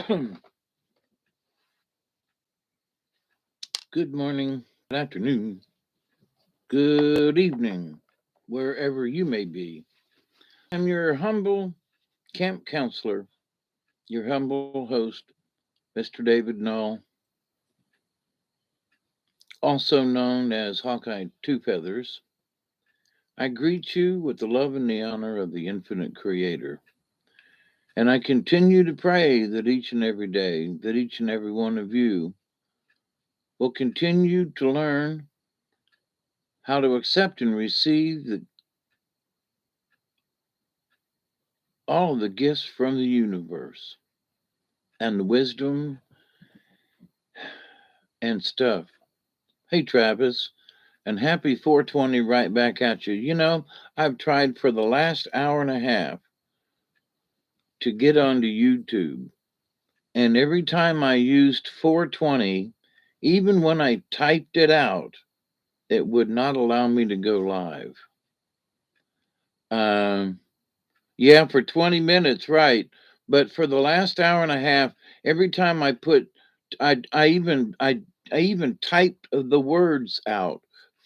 Good morning, good afternoon, good evening, wherever you may be. I'm your humble camp counselor, your humble host, Mr. David Null, also known as Hawkeye Two Feathers. I greet you with the love and the honor of the infinite creator. And I continue to pray that each and every day, that each and every one of you will continue to learn how to accept and receive all of the gifts from the universe and the wisdom and stuff. Hey, Travis, and happy 420 right back at you. I've tried for the last hour and a half to get onto YouTube, and every time I used 420, even when I typed it out, it would not allow me to go live. Um, yeah, for 20 minutes, right. But for the last hour and a half, every time I even typed the words out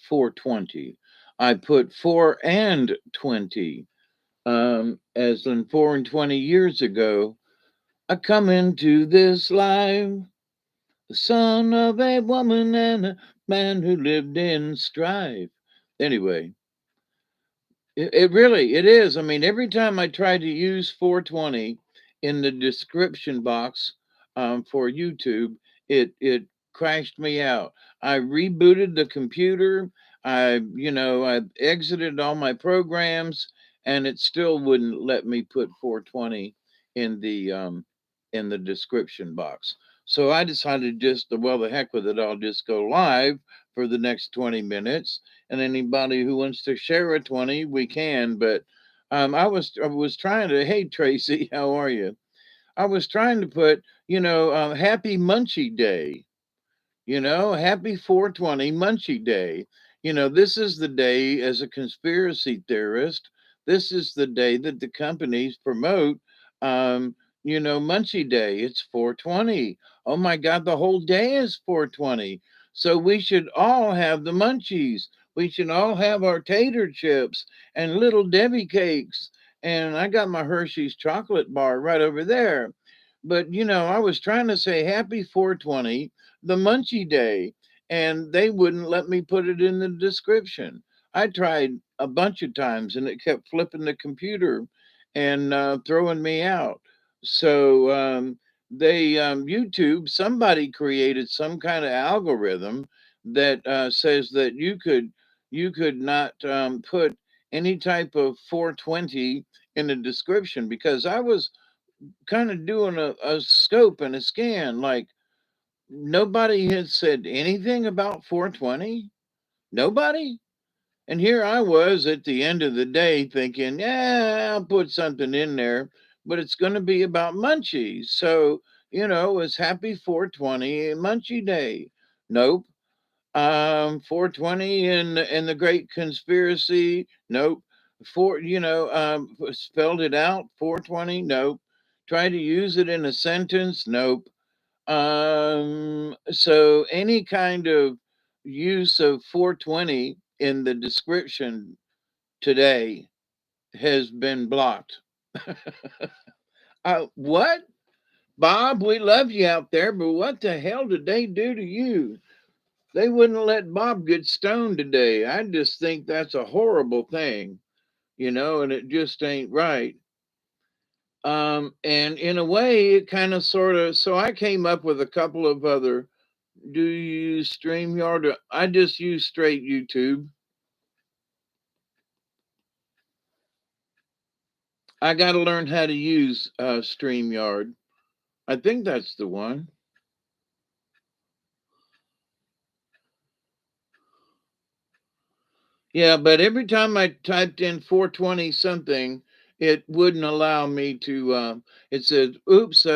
420. I put 4 and 20. As in 4 and 20 years ago, I come into this life, the son of a woman and a man who lived in strife. Anyway, it really it is. I mean, every time I try to use 420 in the description box for YouTube, it crashed me out. I rebooted the computer. I exited all my programs, and it still wouldn't let me put 420 in the description box. So I decided just well, the heck with it. I'll just go live for the next 20 minutes, and anybody who wants to share a 20, we can. But I was trying to. Hey, Tracy, how are you? I was trying to put, happy Munchie Day. Happy 420 Munchie Day. This is the day, as a conspiracy theorist, this is the day that the companies promote. Um, Munchie Day. It's 420. Oh my God, the whole day is 420. So we should all have the munchies. We should all have our tater chips and little Debbie cakes. And I got my Hershey's chocolate bar right over there. But, I was trying to say happy 420, the Munchie Day, and they wouldn't let me put it in the description. I tried a bunch of times and it kept flipping the computer and throwing me out. So YouTube, somebody created some kind of algorithm that says that you could not put any type of 420 in the description, because I was kind of doing a scope and a scan, like nobody had said anything about 420. Nobody. And here I was at the end of the day thinking, yeah, I'll put something in there, but it's going to be about munchies. So, it's happy 420 Munchie Day. Nope. 420 in the Great Conspiracy. Nope. Spelled it out 420. Nope. Try to use it in a sentence. Nope. So any kind of use of 420 in the description today has been blocked. What? Bob, we love you out there, but what the hell did they do to you? They wouldn't let Bob get stoned today. I just think that's a horrible thing, and it just ain't right. And in a way, it kind of sort of, so I came up with a couple of other. Do you use StreamYard? I just use straight YouTube. I got to learn how to use StreamYard. I think that's the one. Yeah, but every time I typed in 420 something, it wouldn't allow me to. It said, "Oops,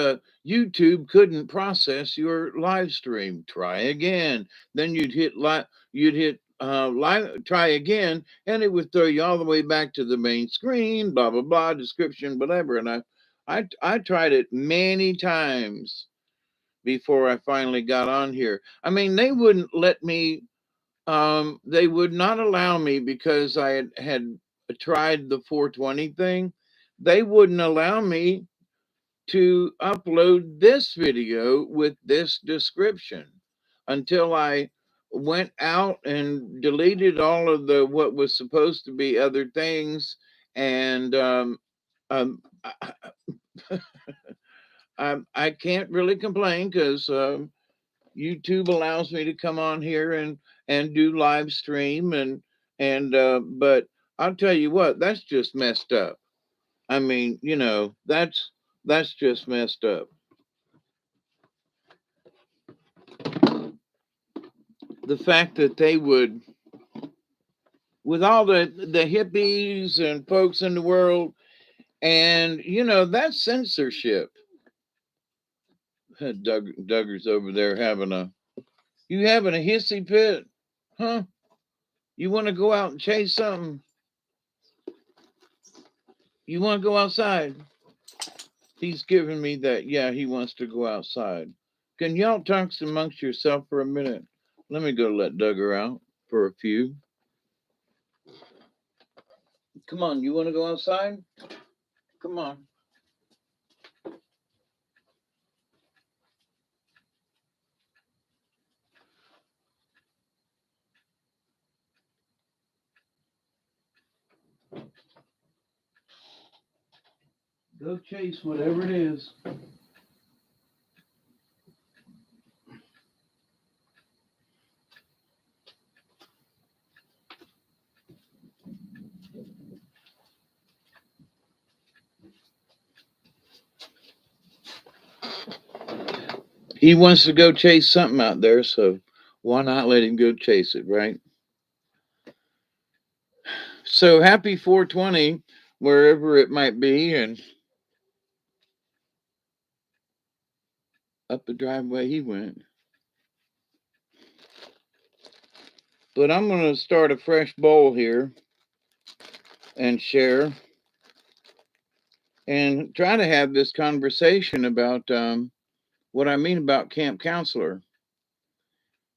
YouTube couldn't process your live stream. Try again." Then you'd hit live. You'd hit live. Try again, and it would throw you all the way back to the main screen. Blah blah blah. Description, whatever. And I tried it many times before I finally got on here. I mean, they wouldn't let me. They would not allow me because I had tried the 420 thing. They wouldn't allow me to upload this video with this description until I went out and deleted all of the what was supposed to be other things. And um, I can't really complain because YouTube allows me to come on here and do live stream and but I'll tell you what, that's just messed up. I mean, that's just messed up. The fact that they would, with all the hippies and folks in the world, and that's censorship. Duggar's over there you having a hissy fit, huh? You want to go out and chase something? You want to go outside? He's giving me that. Yeah, he wants to go outside. Can y'all talk amongst yourself for a minute? Let me go let Duggar out for a few. Come on, you want to go outside? Come on. Go chase whatever it is. He wants to go chase something out there, so why not let him go chase it, right? So happy 420, wherever it might be, and up the driveway he went. But I'm going to start a fresh bowl here and share and try to have this conversation about what I mean about Camp Counselor.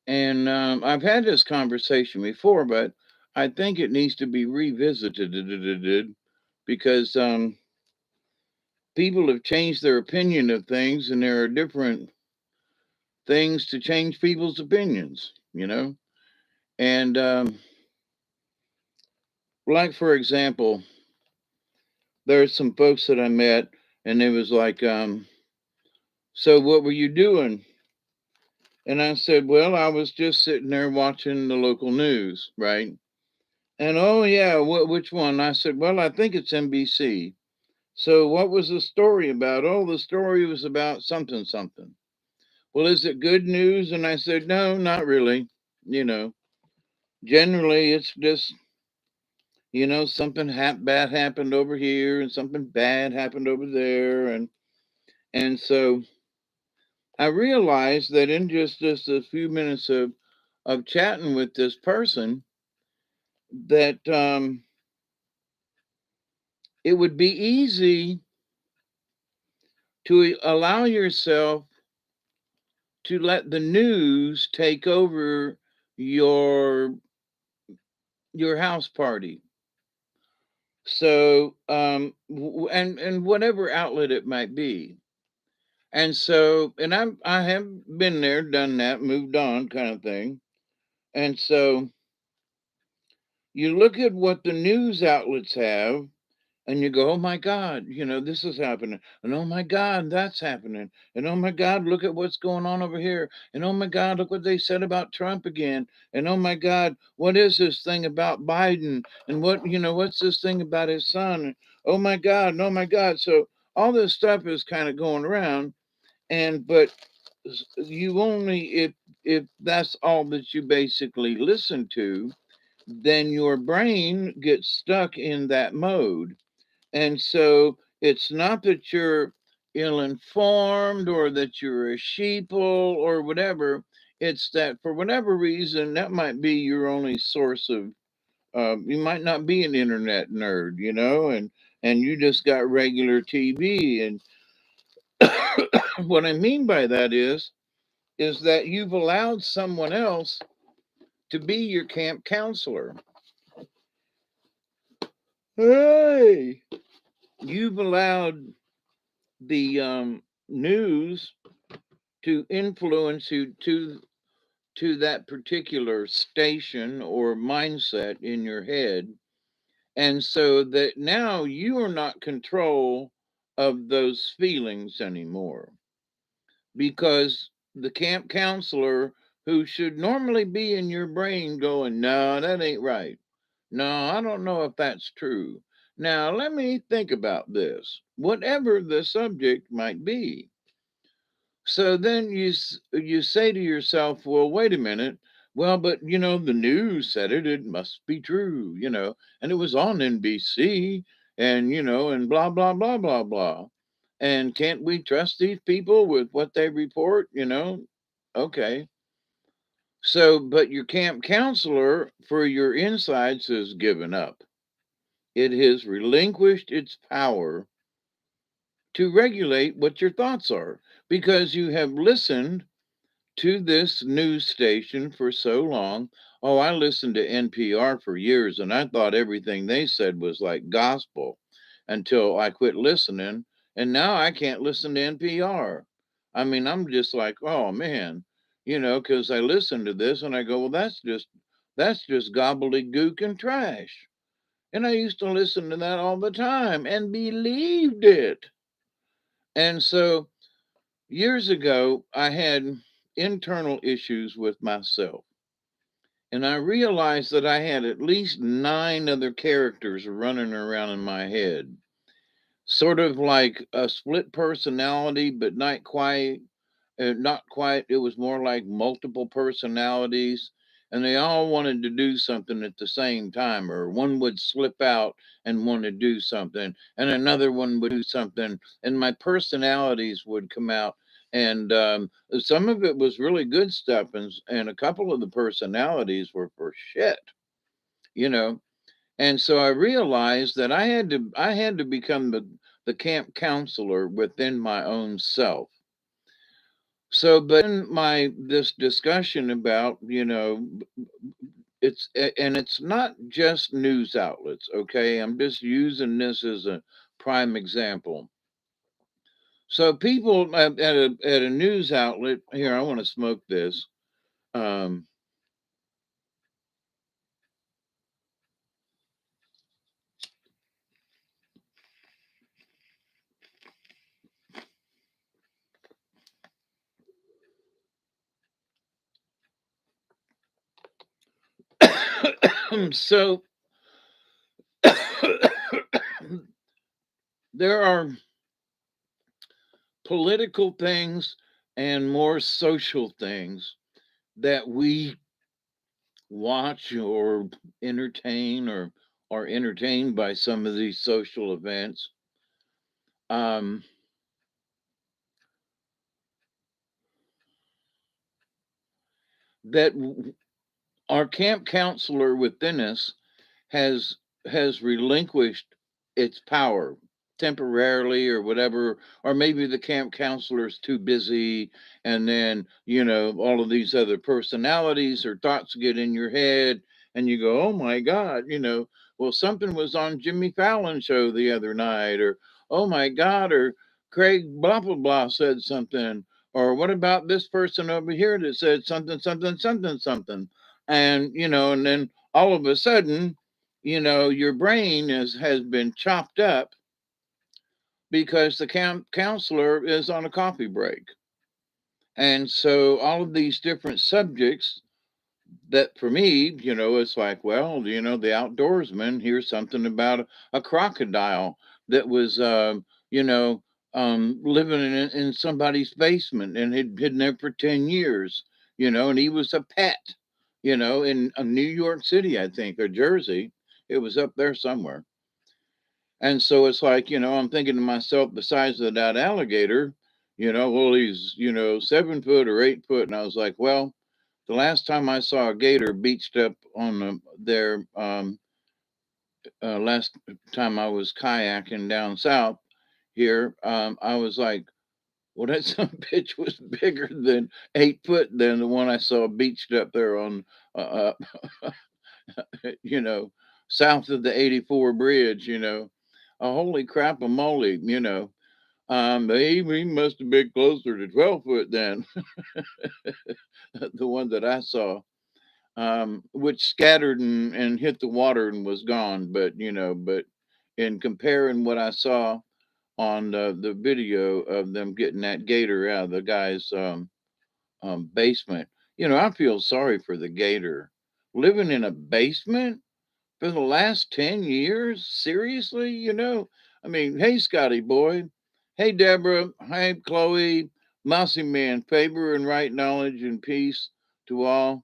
And I've had this conversation before, but I think it needs to be revisited because people have changed their opinion of things, and there are different things to change people's opinions. And like, for example, there's some folks that I met, and it was like, so what were you doing? And I said, well, I was just sitting there watching the local news, right? And oh, yeah, which one? I said, well, I think it's NBC. So what was the story about? Oh, the story was about something, something. Well, is it good news? And I said, no, not really. You know, generally it's just, something bad happened over here and something bad happened over there. And so I realized that in just a few minutes of chatting with this person, that it would be easy to allow yourself to let the news take over your your house party. So and whatever outlet it might be. And so I have been there, done that, moved on kind of thing. And so you look at what the news outlets have, and you go, oh my God, this is happening. And oh my God, that's happening. And oh my God, look at what's going on over here. And oh my God, look what they said about Trump again. And oh my God, what is this thing about Biden? And what's this thing about his son? And oh my God, and oh my God. So all this stuff is kind of going around. But you only, if that's all that you basically listen to, then your brain gets stuck in that mode. And so it's not that you're ill informed or that you're a sheeple or whatever. It's that for whatever reason, that might be your only source of, you might not be an internet nerd, and you just got regular TV. And what I mean by that is that you've allowed someone else to be your camp counselor. Hey, you've allowed the news to influence you to that particular station or mindset in your head, and so that now you are not control of those feelings anymore, because the camp counselor, who should normally be in your brain going, no, that ain't right, no, I don't know if that's true, now let me think about this, whatever the subject might be. So then you say to yourself, well, wait a minute. Well, but the news said it. It must be true, and it was on NBC, and and blah blah blah blah blah. And can't we trust these people with what they report? Okay. So, but your camp counselor for your insides has given up. It has relinquished its power to regulate what your thoughts are, because you have listened to this news station for so long. Oh, I listened to NPR for years and I thought everything they said was like gospel until I quit listening. And now I can't listen to NPR. I mean, I'm just like, oh man, because I listen to this and I go, well, that's just gobbledygook and trash. And I used to listen to that all the time and believed it. And so years ago, I had internal issues with myself. And I realized that I had at least 9 other characters running around in my head. Sort of like a split personality, but not quite. It was more like multiple personalities, and they all wanted to do something at the same time, or one would slip out and want to do something, and another one would do something, and my personalities would come out. And some of it was really good stuff, and a couple of the personalities were for shit, you know. And so I realized that I had to become the camp counselor within my own self. So, but in my this discussion about, and it's not just news outlets, okay? I'm just using this as a prime example. So people at a news outlet here, I want to smoke this. Um, so there are political things and more social things that we watch or entertain, or are entertained by some of these social events, um, that our camp counselor within us has has relinquished its power temporarily or whatever, or maybe the camp counselor's too busy, and then all of these other personalities or thoughts get in your head, and you go, oh my god, well, something was on Jimmy Fallon's show the other night, or oh my god, or Craig blah blah blah said something, or what about this person over here that said something something something something, and then all of a sudden, your brain has been chopped up because the counselor is on a coffee break. And so all of these different subjects that for me, it's like, well, the outdoorsman hears something about a crocodile that was, you know, living in somebody's basement and had been there for 10 years, and he was a pet, in New York City, I think, or Jersey. It was up there somewhere. And so it's like, I'm thinking to myself, the size of that alligator, well, he's, 7 foot or 8 foot. And I was like, well, the last time I saw a gator beached up on there, last time I was kayaking down south here, I was like, well, that some bitch was bigger than 8 foot than the one I saw beached up there on, you know, south of the 84 bridge, holy crap a moly, he must have been closer to 12 foot than the one that I saw, which scattered and hit the water and was gone. But in comparing what I saw on the video of them getting that gator out of the guy's basement, I feel sorry for the gator living in a basement for the last 10 years. Seriously, I mean, hey, Scotty boy. Hey, Deborah. Hey, Chloe. Mousy man, favor and right knowledge and peace to all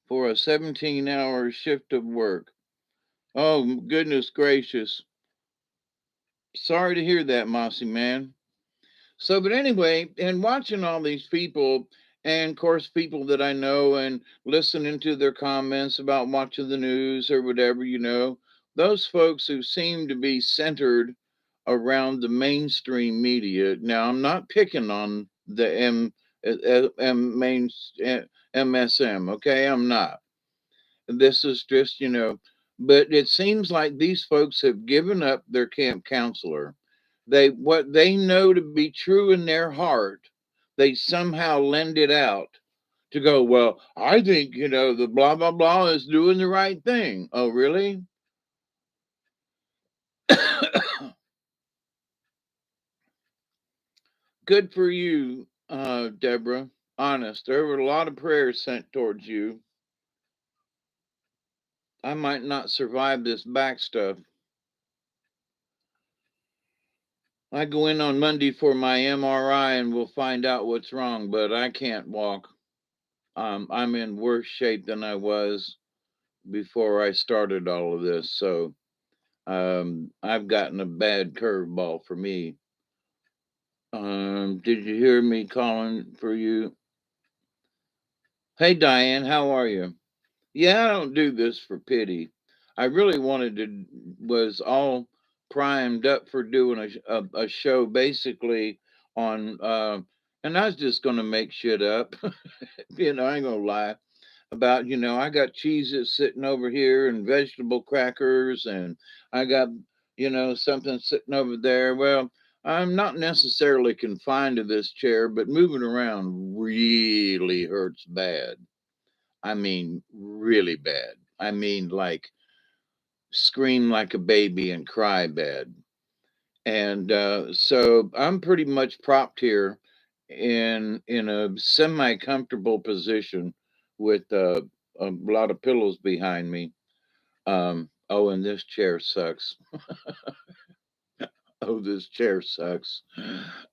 for a 17-hour shift of work. Oh, goodness gracious. Sorry to hear that, Mossy man. So, but anyway, and watching all these people, and of course, people that I know, and listening to their comments about watching the news or whatever, those folks who seem to be centered around the mainstream media. Now, I'm not picking on the main MSM, okay? I'm not. This is just, but it seems like these folks have given up their camp counselor. What they know to be true in their heart, they somehow lend it out to go, well, I think, the blah blah blah is doing the right thing. Oh, really? Good for you, Deborah. Honest. There were a lot of prayers sent towards you. I might not survive this back stuff. I go in on Monday for my MRI and we'll find out what's wrong, but I can't walk. I'm in worse shape than I was before I started all of this. So I've gotten a bad curveball for me. Did you hear me calling for you? Hey, Diane, how are you? Yeah, I don't do this for pity. I really was all primed up for doing a show basically on, and I was just going to make shit up. I ain't going to lie about, I got cheeses sitting over here and vegetable crackers, and I got, something sitting over there. Well, I'm not necessarily confined to this chair, but moving around really hurts bad. I mean, really bad. I mean, like scream like a baby and cry bad. And so I'm pretty much propped here in a semi comfortable position with a lot of pillows behind me. Oh, and this chair sucks. Oh, this chair sucks.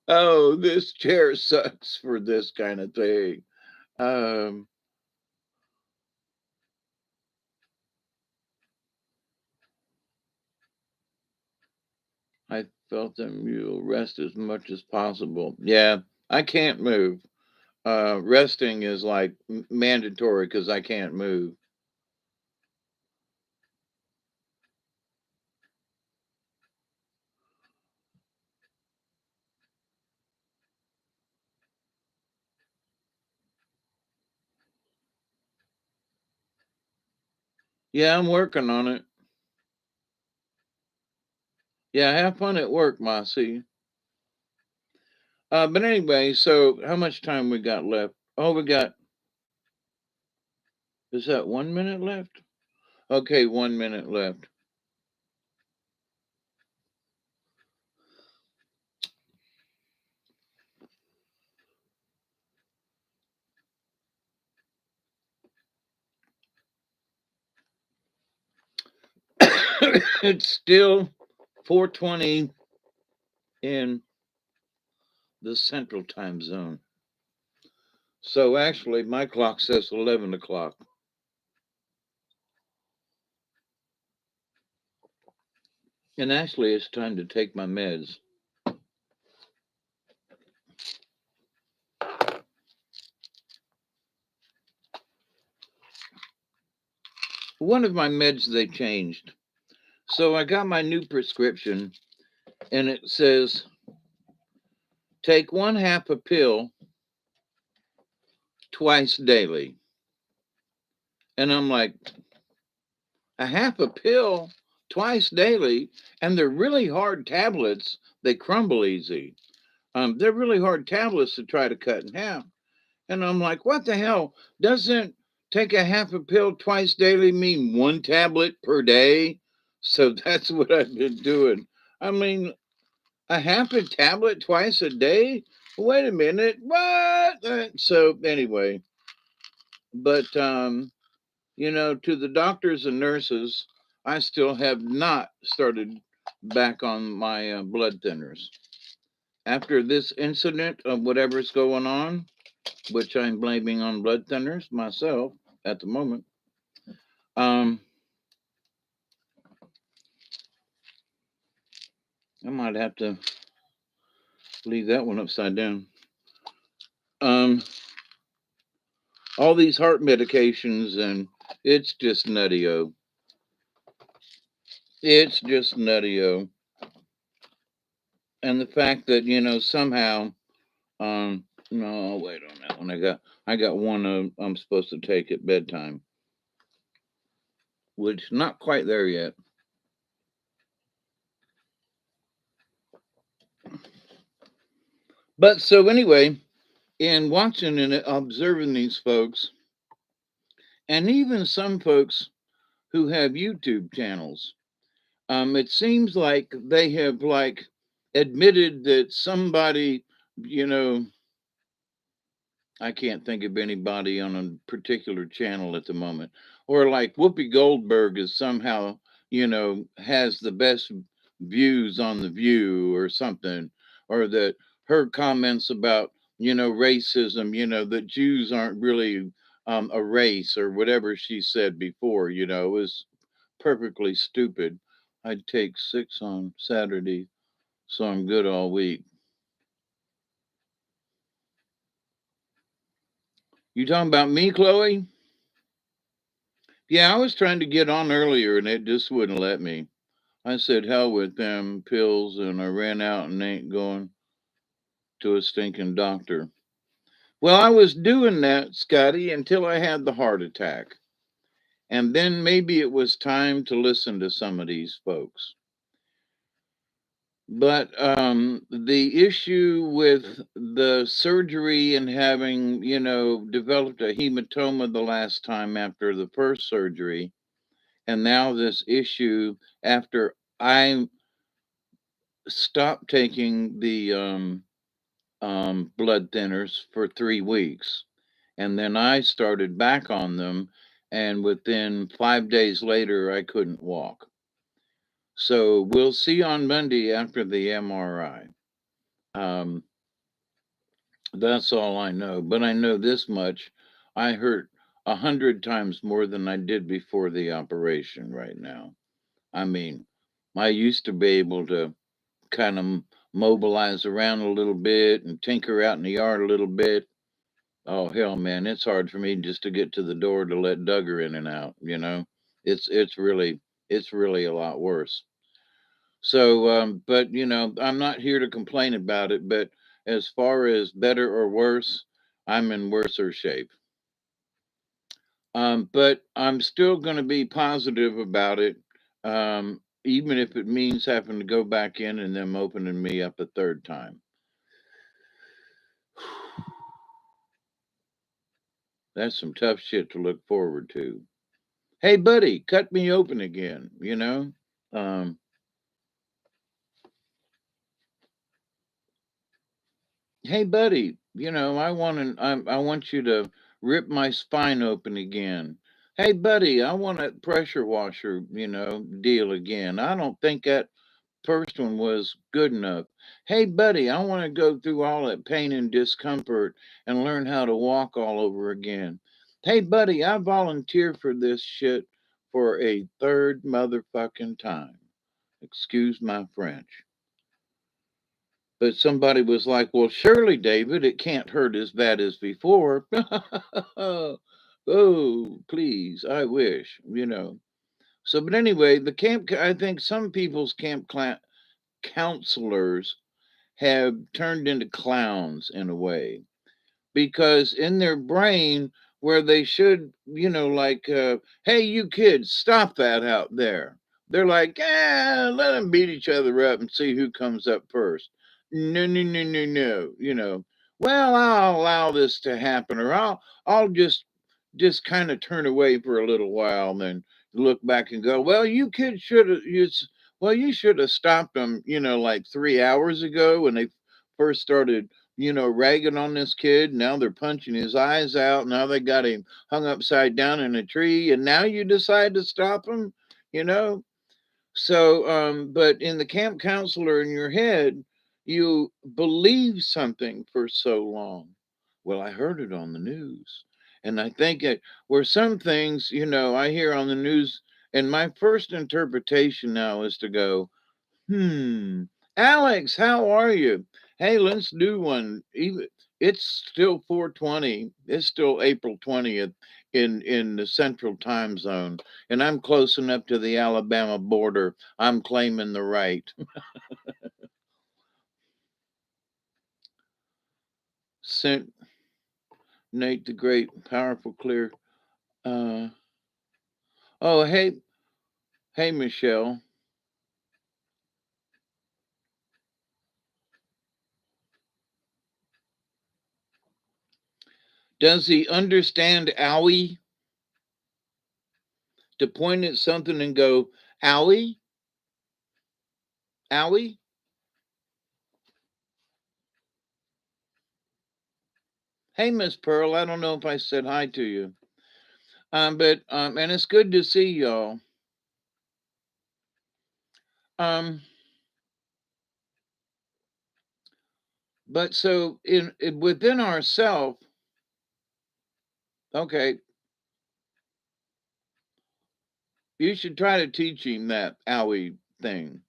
Oh, this chair sucks for this kind of thing. Um, I felt that you'll rest as much as possible. Yeah, I can't move. Resting is like mandatory because I can't move. Yeah, I'm working on it. Yeah, have fun at work, Mossy. But anyway, so how much time we got left? Oh, is that 1 minute left? Okay, 1 minute left. It's still 4:20 in the central time zone. So actually, my clock says 11 o'clock. And actually, it's time to take my meds. One of my meds they changed. So I got my new prescription, and it says take 1/2 a pill twice daily. And I'm like, a half a pill twice daily, and they're really hard tablets. They crumble easy. They're really hard tablets to try to cut in half. And I'm like, what the hell? Doesn't take a half a pill twice daily mean 1 tablet per day? So that's what I've been doing. I mean, a half a tablet twice a day? Wait a minute. What? So anyway, but to the doctors and nurses, I still have not started back on my blood thinners. After this incident of whatever's going on, which I'm blaming on blood thinners myself at the moment, um, I might have to leave that one upside down. Um, all these heart medications, and it's just nutty-o. It's just nutty-o. And the fact that, somehow, no, wait on that one. I got one I'm supposed to take at bedtime, which not quite there yet. But so anyway, in watching and observing these folks, and even some folks who have YouTube channels, it seems like they have like admitted that somebody, you know, I can't think of anybody on a particular channel at the moment. Or like Whoopi Goldberg is somehow, has the best views on the View or something, or that her comments about, racism, that Jews aren't really a race or whatever she said before, was perfectly stupid. I'd take 6 on Saturday, so I'm good all week. You talking about me, Chloe? Yeah, I was trying to get on earlier and it just wouldn't let me. I said, hell with them pills, and I ran out and ain't going to a stinking doctor. Well, I was doing that, Scotty, until I had the heart attack. And then maybe it was time to listen to some of these folks. But the issue with the surgery and having, developed a hematoma the last time after the first surgery, and now this issue after I stopped taking the blood thinners for 3 weeks, and then I started back on them, and within 5 days later, I couldn't walk. So we'll see on Monday after the MRI. Um, that's all I know, but I know this much: I hurt 100 times more than I did before the operation right now. I mean, I used to be able to kind of mobilize around a little bit and tinker out in the yard a little bit. Oh hell, man, it's hard for me just to get to the door to let Duggar in and out. It's really a lot worse. So, but I'm not here to complain about it. But as far as better or worse, I'm in worser shape. But I'm still going to be positive about it, even if it means having to go back in and them opening me up a third time. That's some tough shit to look forward to. Hey, buddy, cut me open again. Um, hey, buddy, I want you to rip my spine open again. Hey, buddy, I want a pressure washer, deal again. I don't think that first one was good enough. Hey, buddy, I want to go through all that pain and discomfort and learn how to walk all over again. Hey, buddy, I volunteer for this shit for a third motherfucking time. Excuse my French. But somebody was like, well, surely, David, it can't hurt as bad as before. Oh, please, I wish. So, but anyway, I think some people's counselors have turned into clowns in a way, because in their brain, where they should, like, hey, you kids, stop that out there. They're like, let them beat each other up and see who comes up first. No, no, no, no, no. Well, I'll allow this to happen, or I'll just kind of turn away for a little while, and then look back and go, well, you kids should have, well, you should have stopped them, like 3 hours ago when they first started, ragging on this kid. Now they're punching his eyes out. Now they got him hung upside down in a tree, and now you decide to stop him, you know? So, but in the camp counselor in your head, you believe something for so long. Well, I heard it on the news. And I think it, where some things, I hear on the news, and my first interpretation now is to go, Hmm. Alex, how are you? Hey, let's do one. Even it's still 4:20. It's still April 20th in the central time zone, and I'm close enough to the Alabama border. I'm claiming the right. Sent Nate the Great, powerful, clear. Uh oh, hey Michelle. Does he understand owie? To point at something and go, owie? Owie? Hey, Miss Pearl, I don't know if I said hi to you. But and it's good to see y'all. Um, but so within ourself, okay, you should try to teach him that owie thing.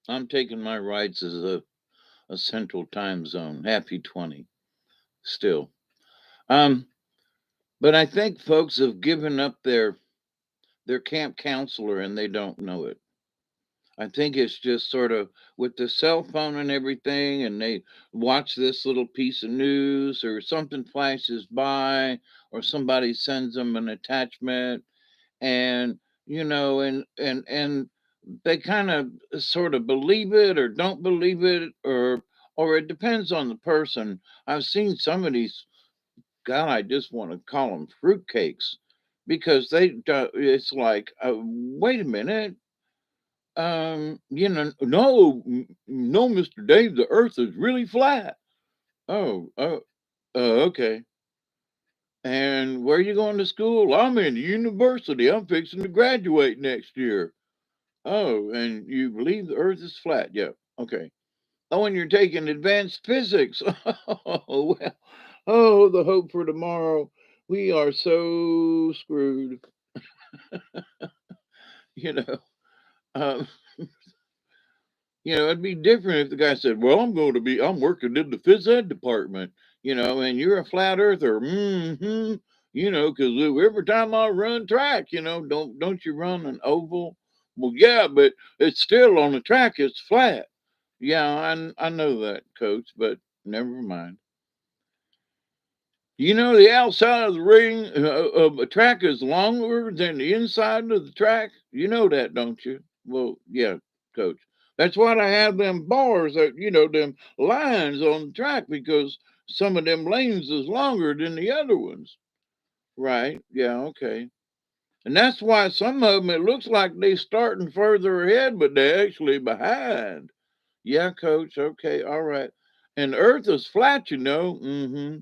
I'm taking my rights as a central time zone. Happy 20 still. Um, but I think folks have given up their camp counselor and they don't know it. I think it's just sort of with the cell phone and everything, and they watch this little piece of news or something flashes by, or somebody sends them an attachment, and and they kind of sort of believe it or don't believe it, or it depends on the person. I've seen some of these. God, I just want to call them fruitcakes because it's like, wait a minute, no, no, Mr. Dave, the Earth is really flat. Oh, okay. And where are you going to school? I'm in university. I'm fixing to graduate next year. Oh, and you believe the Earth is flat? Yeah. Okay. Oh, and you're taking advanced physics. Oh, well. Oh, the hope for tomorrow. We are so screwed. You know. Um, it'd be different if the guy said, "Well, I'm working in the phys ed department, and you're a flat earther." Mm-hmm. Because every time I run track, don't you run an oval? Well, yeah, but it's still on the track. It's flat. Yeah, I know that, coach, but never mind. The outside of the ring of a track is longer than the inside of the track. You know that, don't you? Well, yeah, coach. That's why I have them bars, them lines on the track, because some of them lanes is longer than the other ones. Right? Yeah, okay. And that's why some of them, it looks like they starting further ahead, but they're actually behind. Yeah, coach. Okay, all right. And the Earth is flat, Mm-hmm.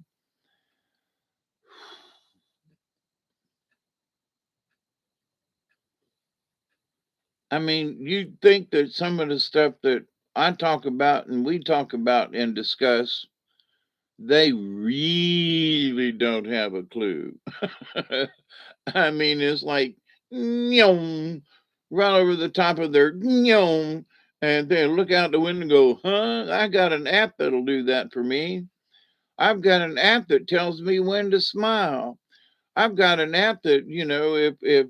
I mean, you think that some of the stuff that I talk about and we talk about and discuss, they really don't have a clue. I mean, it's like, "Nyong," right over the top of their "Nyong," and they look out the window and go, "Huh? I got an app that'll do that for me. I've got an app that tells me when to smile. I've got an app that,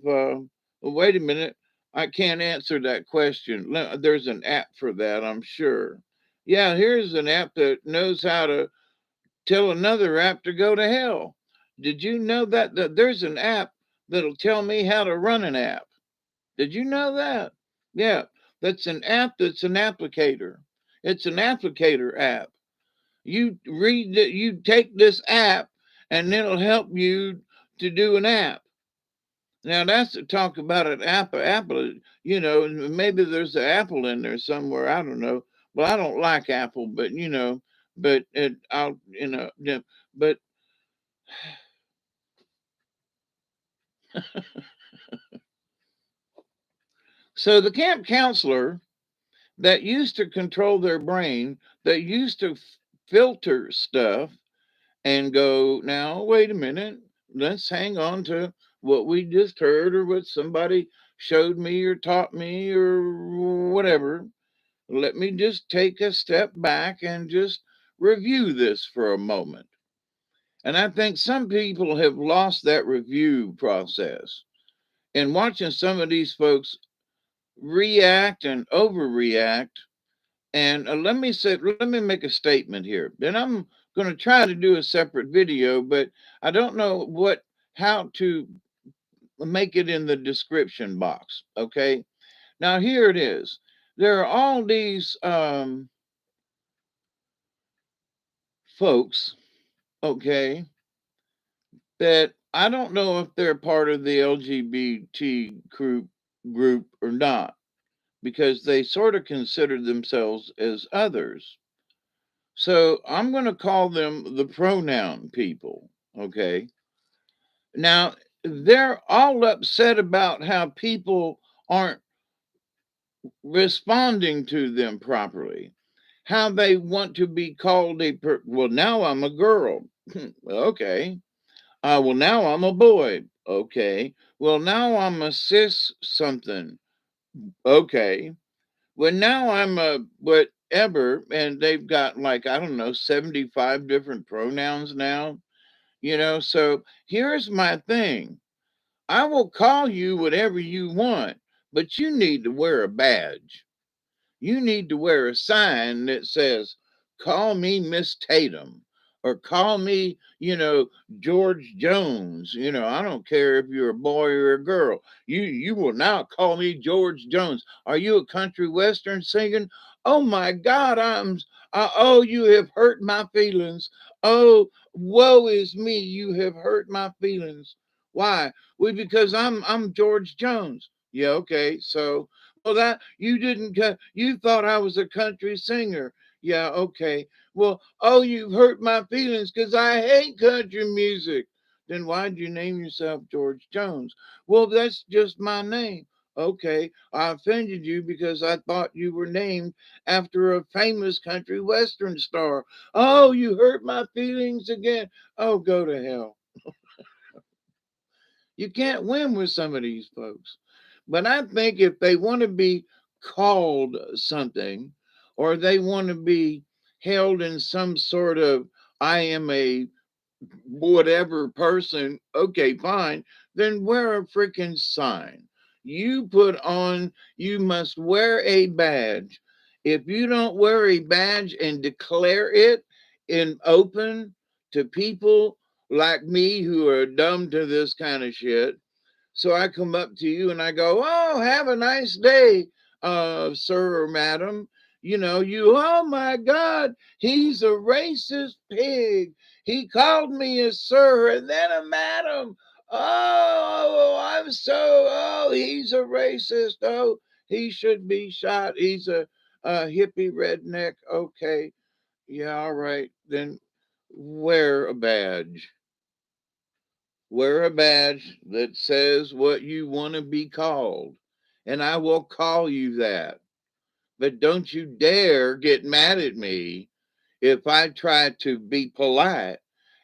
well, wait a minute, I can't answer that question. There's an app for that, I'm sure. Yeah, here's an app that knows how to tell another app to go to hell. Did you know that there's an app that'll tell me how to run an app? Did you know that? Yeah, that's an app that's an applicator. It's an applicator app. You read that, you take this app and it'll help you to do an app. Now that's to talk about an apple, maybe there's an apple in there somewhere. I don't know. Well, I don't like apple, but yeah, but so the camp counselor that used to control their brain, that used to filter stuff and go, now, wait a minute, let's hang on to what we just heard or what somebody showed me or taught me or whatever. Let me just take a step back and just review this for a moment. And I think some people have lost that review process. And watching some of these folks react and overreact. And let me make a statement here. And I'm going to try to do a separate video, but I don't know how to make it in the description box. Okay. Now here it is. There are all these folks, okay, that I don't know if they're part of the LGBT group or not, because they sort of consider themselves as others. So I'm going to call them the pronoun people. Okay. Now, they're all upset about how people aren't responding to them properly, how they want to be called well, now I'm a girl. Okay. Well, now I'm a boy. Okay. Well, now I'm a cis something. Okay. Well, now I'm a whatever. And they've got, like, I don't know, 75 different pronouns now. So here's my thing. I will call you whatever you want, but you need to wear a badge. You need to wear a sign that says, call me Miss Tatum, or call me, George Jones. I don't care if you're a boy or a girl. You will now call me George Jones. Are you a country western singing? Oh my God, oh, you have hurt my feelings. Oh, woe is me, you have hurt my feelings. Why? Well, because I'm George Jones. Yeah, okay. So, well, that you didn't you thought I was a country singer. Yeah, okay. Well, oh, you've hurt my feelings because I hate country music. Then why'd you name yourself George Jones? Well, that's just my name. Okay, I offended you because I thought you were named after a famous country western star. Oh, you hurt my feelings again. Oh, go to hell. You can't win with some of these folks. But I think if they want to be called something, or they want to be held in some sort of, I am a whatever person, okay, fine, then wear a freaking sign. You must wear a badge. If you don't wear a badge and declare it in open to people like me who are dumb to this kind of shit, so I come up to you and I go, "Oh, have a nice day, sir or madam." Oh my God, he's a racist pig. He called me a sir and then a madam. Oh, he's a racist. Oh, he should be shot. He's a hippie redneck. Okay. Yeah, all right. Then wear a badge. Wear a badge that says what you want to be called, and I will call you that. but don't you dare get mad at me if I try to be polite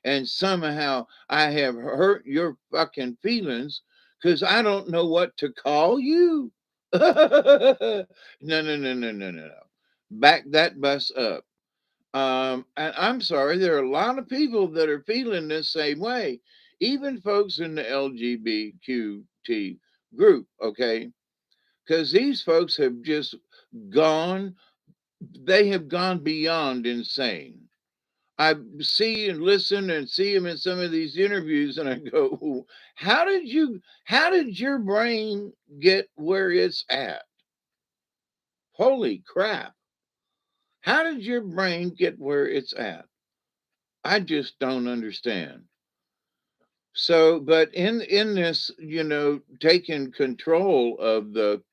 and somehow I have hurt your fucking feelings because I don't know what to call you. No, no, no, no, no, no, no. Back that bus up. And I'm sorry, there are a lot of people that are feeling this same way, even folks in the LGBTQ group, okay? Because these folks have just gone, they have gone beyond insane. I see and listen and see him in some of these interviews, and I go, how did your brain get where it's at? Holy crap. How did your brain get where it's at? I just don't understand. So, but in this, taking control of the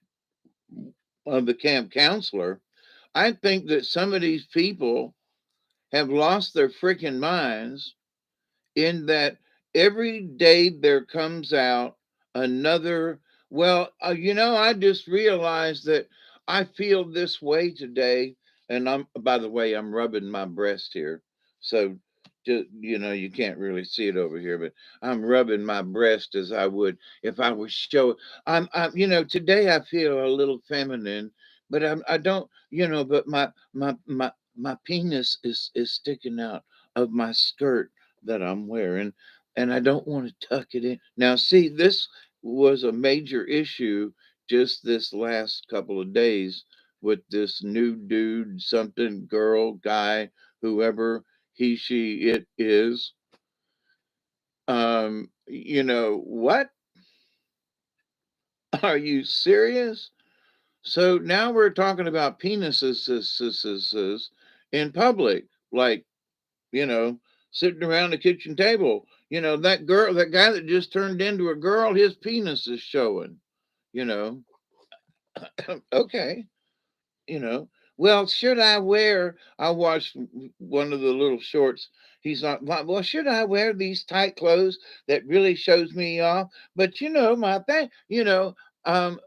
camp counselor, I think that some of these people have lost their freaking minds in that every day there comes out another. Well, I just realized that I feel this way today. And by the way, I'm rubbing my breast here. So, just, you can't really see it over here, but I'm rubbing my breast as I would if I was show. Today I feel a little feminine, but I don't, but my penis is sticking out of my skirt that I'm wearing, and I don't want to tuck it in. Now, see, this was a major issue just this last couple of days with this new dude, something girl, guy, whoever he, she, it is. What? Are you serious? So now we're talking about penises in public, like, you know, sitting around the kitchen table. That guy that just turned into a girl, his penis is showing, you know. Okay, you know. Well, should I wear? I watched one of the little shorts. He's not, well, should I wear these tight clothes that really shows me off? But my thing, um,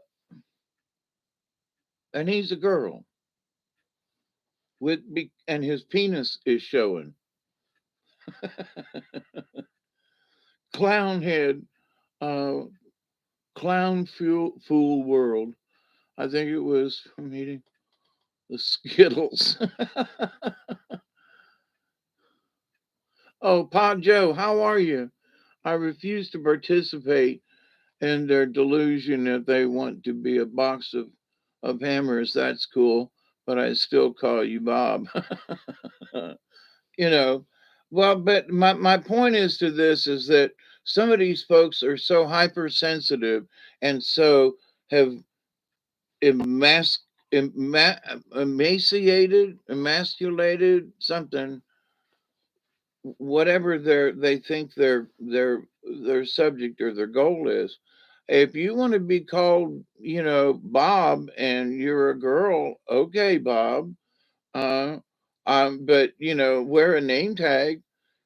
and he's a girl and his penis is showing. Clown head, uh, clown fool world. I think it was from eating the Skittles. Oh, Pa Joe, how are you? I refuse to participate in their delusion that they want to be a box of hammers. That's cool, but I still call you Bob. you know, well, but my point is to this is that some of these folks are so hypersensitive and so have emas- emaciated, emasculated, something, whatever they think their subject or their goal is. If you want to be called, Bob, and you're a girl, okay, Bob. Uh, but wear a name tag,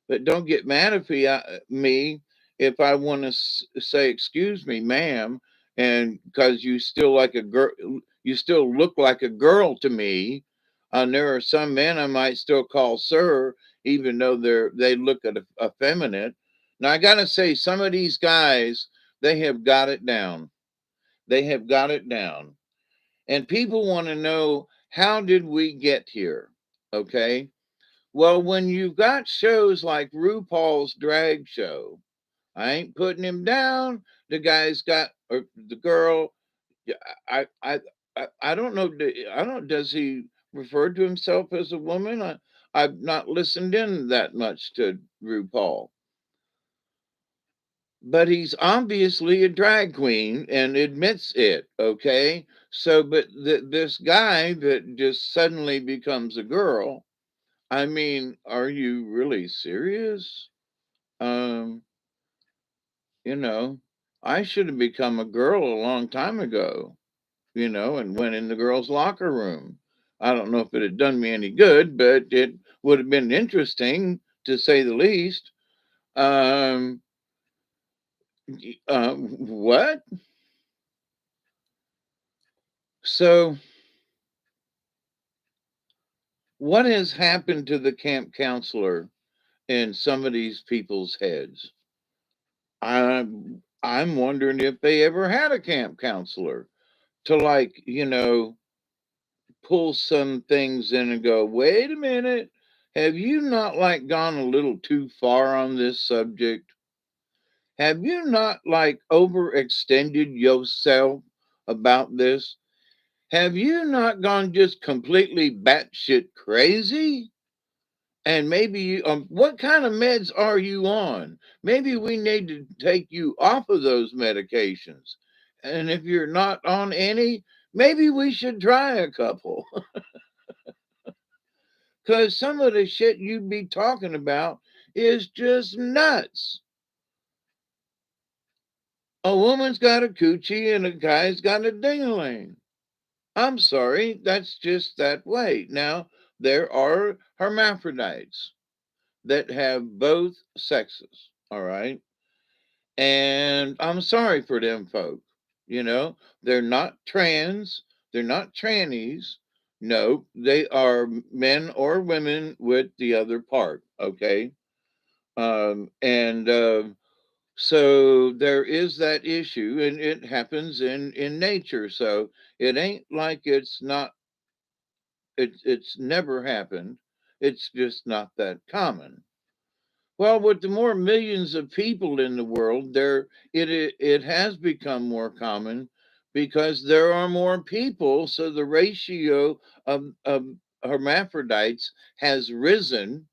but don't get mad at me if I want to say, "Excuse me, ma'am," and because you still like a girl, you still look like a girl to me. And there are some men I might still call sir, even though they look at effeminate. Now I gotta say, some of these guys, they have got it down. They have got it down, and people want to know, how did we get here? Okay. Well, when you've got shows like RuPaul's Drag Show, I ain't putting him down. The guy's got, or the girl. Yeah, I don't know. I don't. Does he refer to himself as a woman? I've not listened in that much to RuPaul, but he's obviously a drag queen and admits it. Okay, so but this guy that just suddenly becomes a girl. I mean, are you really serious? Um, you know, I should have become a girl a long time ago, and went in the girls' locker room. I don't know if it had done me any good, but it would have been interesting to say the least. Um, what? So What has happened to the camp counselor in some of these people's heads? I'm wondering if they ever had a camp counselor to, like, pull some things in and go, wait a minute, have you not, like, gone a little too far on this subject? Have you not, like, overextended yourself about this? Have you not gone just completely batshit crazy? And maybe what kind of meds are you on? Maybe we need to take you off of those medications. And if you're not on any, maybe we should try a couple. Because some of the shit you'd be talking about is just nuts. A woman's got a coochie and a guy's got a ding-a-ling. I'm sorry, that's just that way. Now, there are hermaphrodites that have both sexes, all right? And I'm sorry for them folk. You know, they're not trans, they're not trannies. No, they are men or women with the other part, okay? And So there is that issue, and it happens in nature. So it ain't like it's never happened. It's just not that common. Well, with the more millions of people in the world, it has become more common because there are more people. So the ratio of hermaphrodites has risen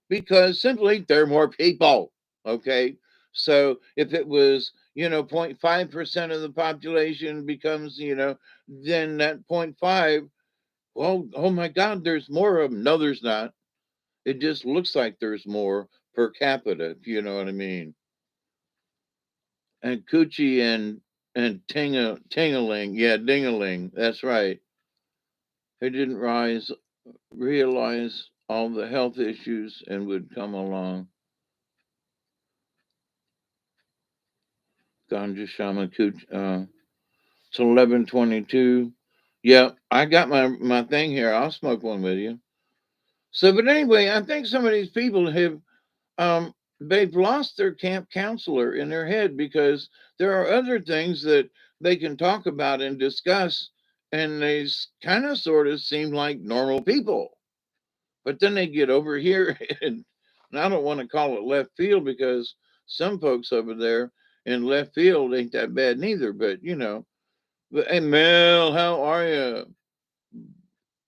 because simply there are more people. Okay, so if it was 0.5% of the population becomes then that point 0.5. Well, oh my God, there's more of them. No, there's not. It just looks like there's more per capita, if you know what I mean. And coochie and tingaling, yeah, dingaling. That's right. They didn't realize all the health issues and would come along. Ganja shaman cooch. It's 11:22. Yeah, I got my thing here. I'll smoke one with you. So, but anyway, I think some of these people have um, they've lost their camp counselor in their head because there are other things that they can talk about and discuss, and they kind of sort of seem like normal people. But then they get over here, and I don't want to call it left field because some folks over there in left field ain't that bad neither. But but hey Mel, how are you?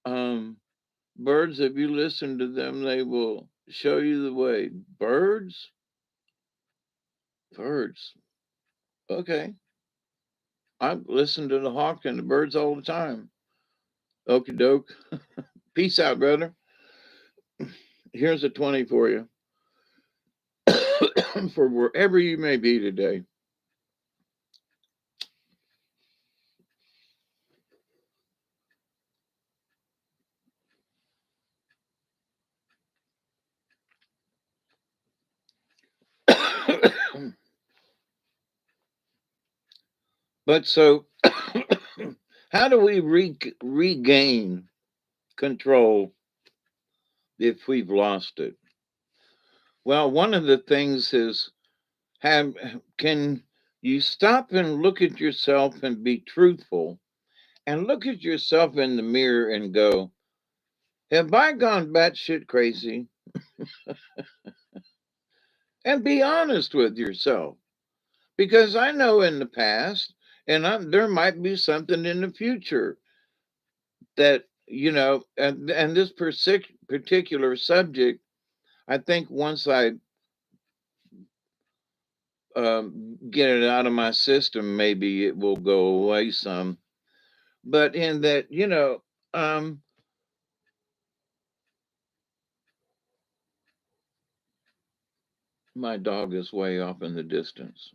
Um, Birds, if you listen to them, they will show you the way. Birds, birds. Okay. I listen to the hawk and the birds all the time. Okie doke. Peace out, brother. Here's a 20 for you for wherever you may be today. But so, how do we regain control if we've lost it? Well, one of the things is have can you stop and look at yourself and be truthful and look at yourself in the mirror and go, have I gone batshit crazy? And be honest with yourself. Because I know in the past, and there might be something in the future that, and this particular subject, I think once I get it out of my system, maybe it will go away some. But in that, um, my dog is way off in the distance,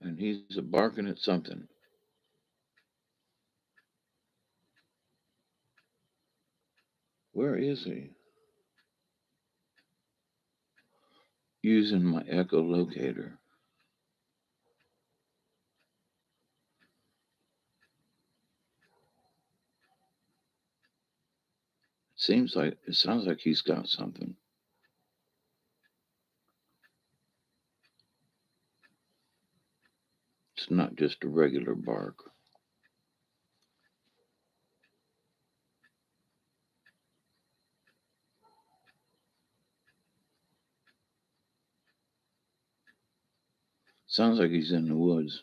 and he's barking at something. Where is he? Using my echolocator. It sounds like he's got something. It's not just a regular bark. Sounds like he's in the woods.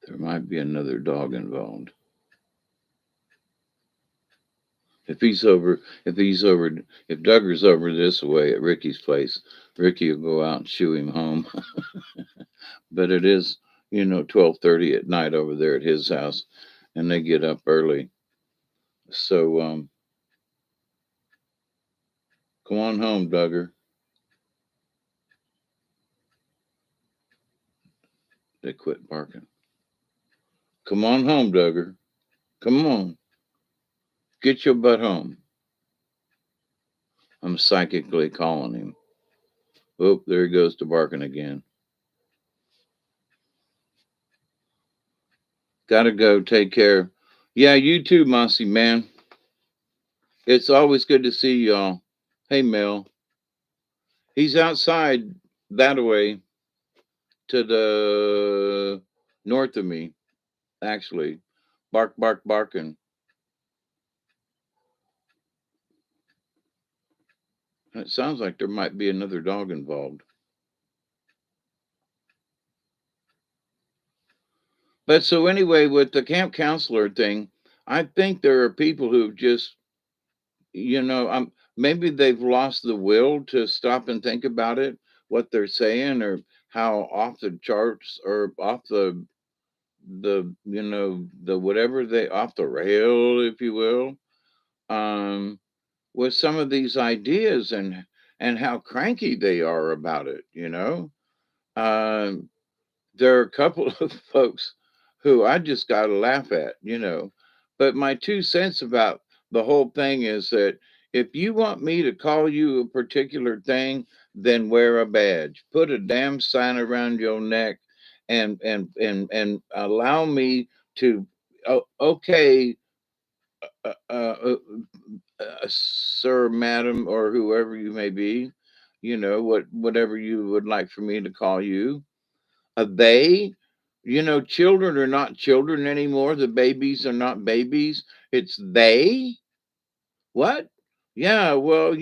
There might be another dog involved. If Duggar's over this way at Ricky's place, Ricky will go out and shoo him home. But it is, 12:30 at night over there at his house, and they get up early. So come on home, Duggar. They quit barking. Come on home, Duggar. Come on. Get your butt home. I'm psychically calling him. Oh, there he goes to barking again. Gotta go. Take care. Yeah, you too, Mossy man. It's always good to see y'all. Hey, Mel. He's outside that way to the north of me, actually. Bark, bark, barking. It sounds like there might be another dog involved. But so anyway, with the camp counselor thing, I think there are people who just, maybe they've lost the will to stop and think about it, what they're saying, or how off the charts or off the whatever they off the rail, if you will, um, with some of these ideas and how cranky they are about it. Um, there are a couple of folks who I just got to laugh at. But my 2 cents about the whole thing is that if you want me to call you a particular thing, then wear a badge, put a damn sign around your neck, and allow me to. Okay, sir, madam, or whoever you may be, whatever you would like for me to call you. They, children are not children anymore. The babies are not babies. It's they. What? Yeah, well,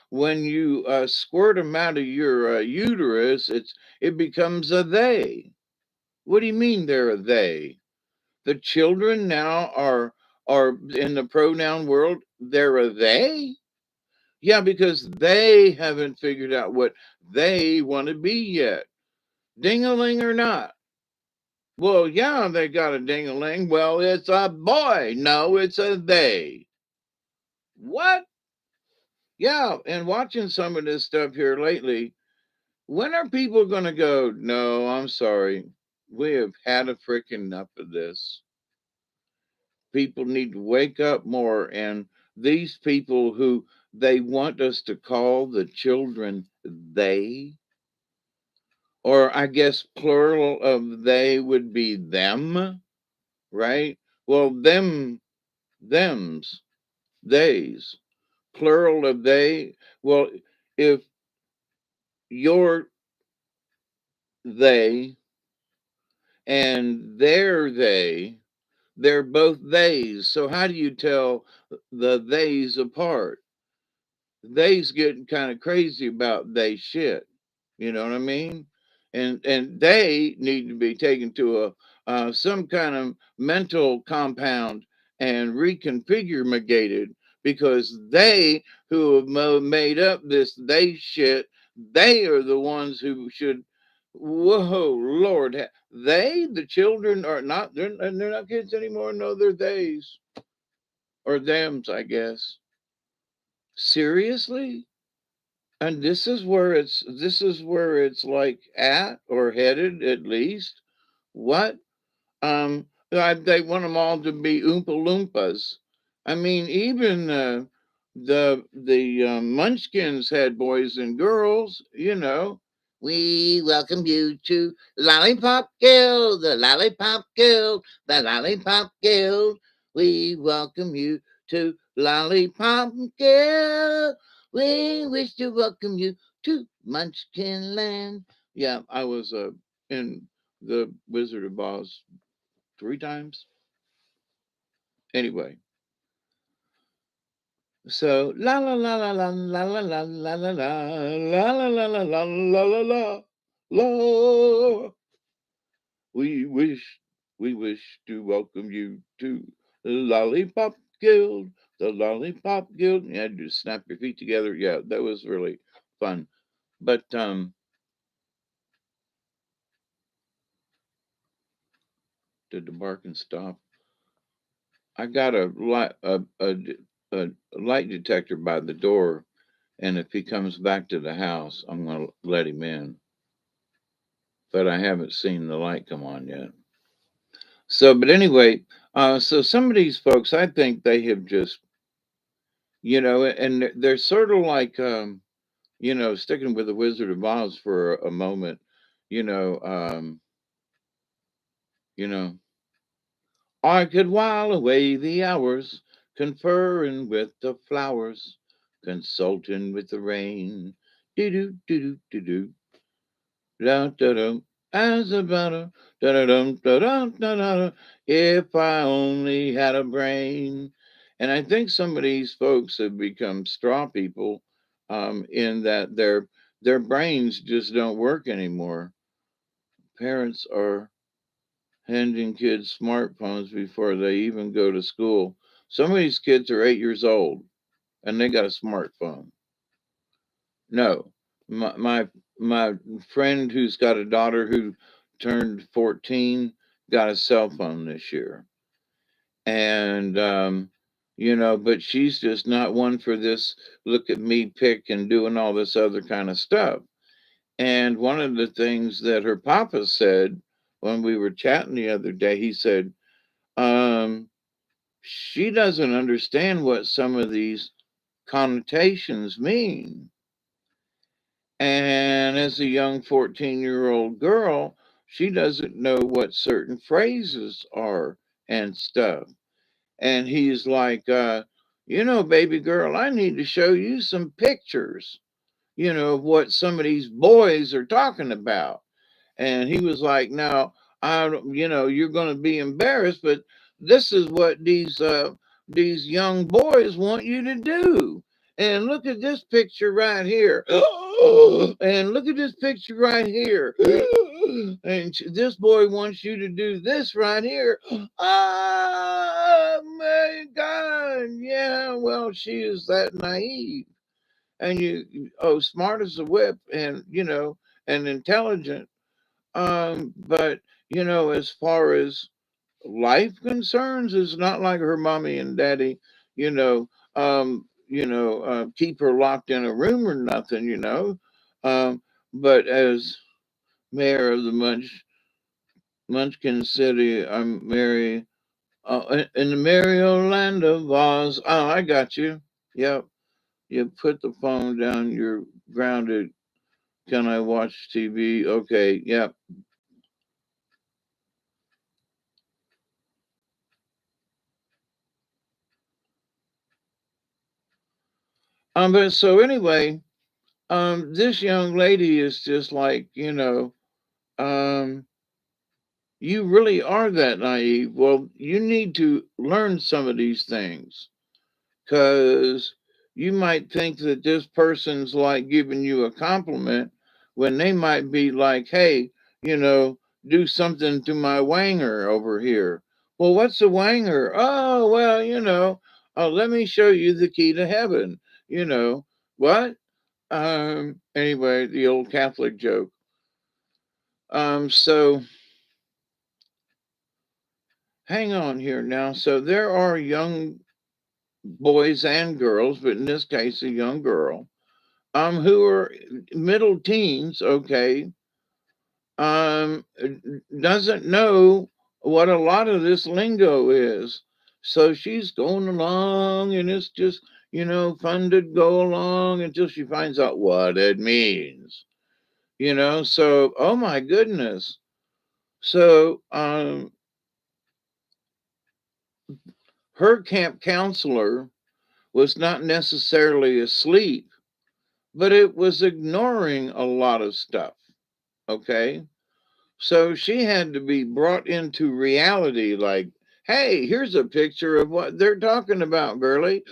when you squirt them out of your uterus, it becomes a they. What do you mean they're a they? The children now are in the pronoun world. They're a they. Yeah, because they haven't figured out what they want to be yet. Ding-a-ling or not. Well, yeah, they got a ding-a-ling. Well, it's a boy. No, it's a they. What? Yeah, and watching some of this stuff here lately, when are people going to go, no, I'm sorry. We have had a freaking enough of this. People need to wake up more. And these people who they want us to call the children they, or I guess plural of they would be them, right? Well, thems, theys, plural of they. Well, if you're they and they're both theys. So how do you tell the theys apart? They's getting kind of crazy about they shit. You know what I mean? And they need to be taken to a some kind of mental compound and reconfigured because they who have made up this they shit, they are the ones who should. Whoa, Lord, they the children are not they're not kids anymore. No, they're theys or thems, I guess. Seriously? And this is where it's like at or headed at least. What? They want them all to be Oompa Loompas. I mean, even the Munchkins had boys and girls. We welcome you to Lollipop Guild, the Lollipop Guild, the Lollipop Guild. We welcome you to Lollipop Guild. We wish to welcome you to Munchkin Land. Yeah, I was in the Wizard of Oz 3 times. Anyway, so la la la la la la la la la la la la la la la la la la la. We wish to welcome you to the Lollipop Guild. The Lollipop Guild. You had to snap your feet together. Yeah, that was really fun. But did the barking stop? I got a light detector by the door, and if he comes back to the house, I'm gonna let him in. But I haven't seen the light come on yet. So, but anyway, so some of these folks, I think they have just, and they're sort of like, sticking with the Wizard of Oz for a moment, you know, um, you know, I could while away the hours, conferring with the flowers, consulting with the rain. Do do do do do do. Da da dum. As about a da da dum da da da da. If I only had a brain. And I think some of these folks have become straw people, in that their brains just don't work anymore. Parents are handing kids smartphones before they even go to school. Some of these kids are 8 years old and they got a smartphone. No, my friend who's got a daughter who turned 14 got a cell phone this year, and but she's just not one for this. Look at me pick and doing all this other kind of stuff. And one of the things that her papa said when we were chatting the other day, he said, um, she doesn't understand what some of these connotations mean. And as a young 14-year-old girl, she doesn't know what certain phrases are and stuff. And he's like, baby girl, I need to show you some pictures, of what some of these boys are talking about. And he was like, now, you're going to be embarrassed, but this is what these young boys want you to do. And look at this picture right here. And look at this picture right here. And this boy wants you to do this right here. Oh my God. Yeah, well, she is that naive. And oh, smart as a whip, and, and intelligent, but as far as life concerns, it's not like her mommy and daddy, keep her locked in a room or nothing, But as mayor of the Munchkin City, I'm Mary, in the merry old land of Oz. Oh, I got you. Yep. You put the phone down. You're grounded. Can I watch TV? Okay. Yep. But so anyway, this young lady is just like, you really are that naive. Well, you need to learn some of these things because you might think that this person's like giving you a compliment when they might be like, hey, do something to my wanger over here. Well, what's a wanger? Oh, well, let me show you the key to heaven. What? Anyway, the old Catholic joke. So hang on here now. So there are young boys and girls, but in this case, a young girl, who are middle teens, okay, doesn't know what a lot of this lingo is. So she's going along and it's just, fun to go along until she finds out what it means. So, oh my goodness. So, her camp counselor was not necessarily asleep, but it was ignoring a lot of stuff. Okay. So she had to be brought into reality like, hey, here's a picture of what they're talking about, girlie.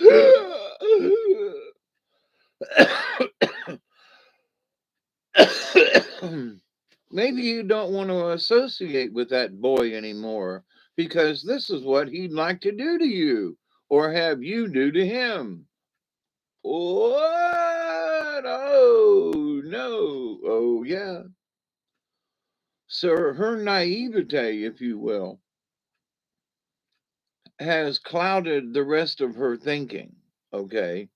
Maybe you don't want to associate with that boy anymore because this is what he'd like to do to you or have you do to him. What? Oh, no. Oh, yeah. So her naivete, if you will, has clouded the rest of her thinking. Okay.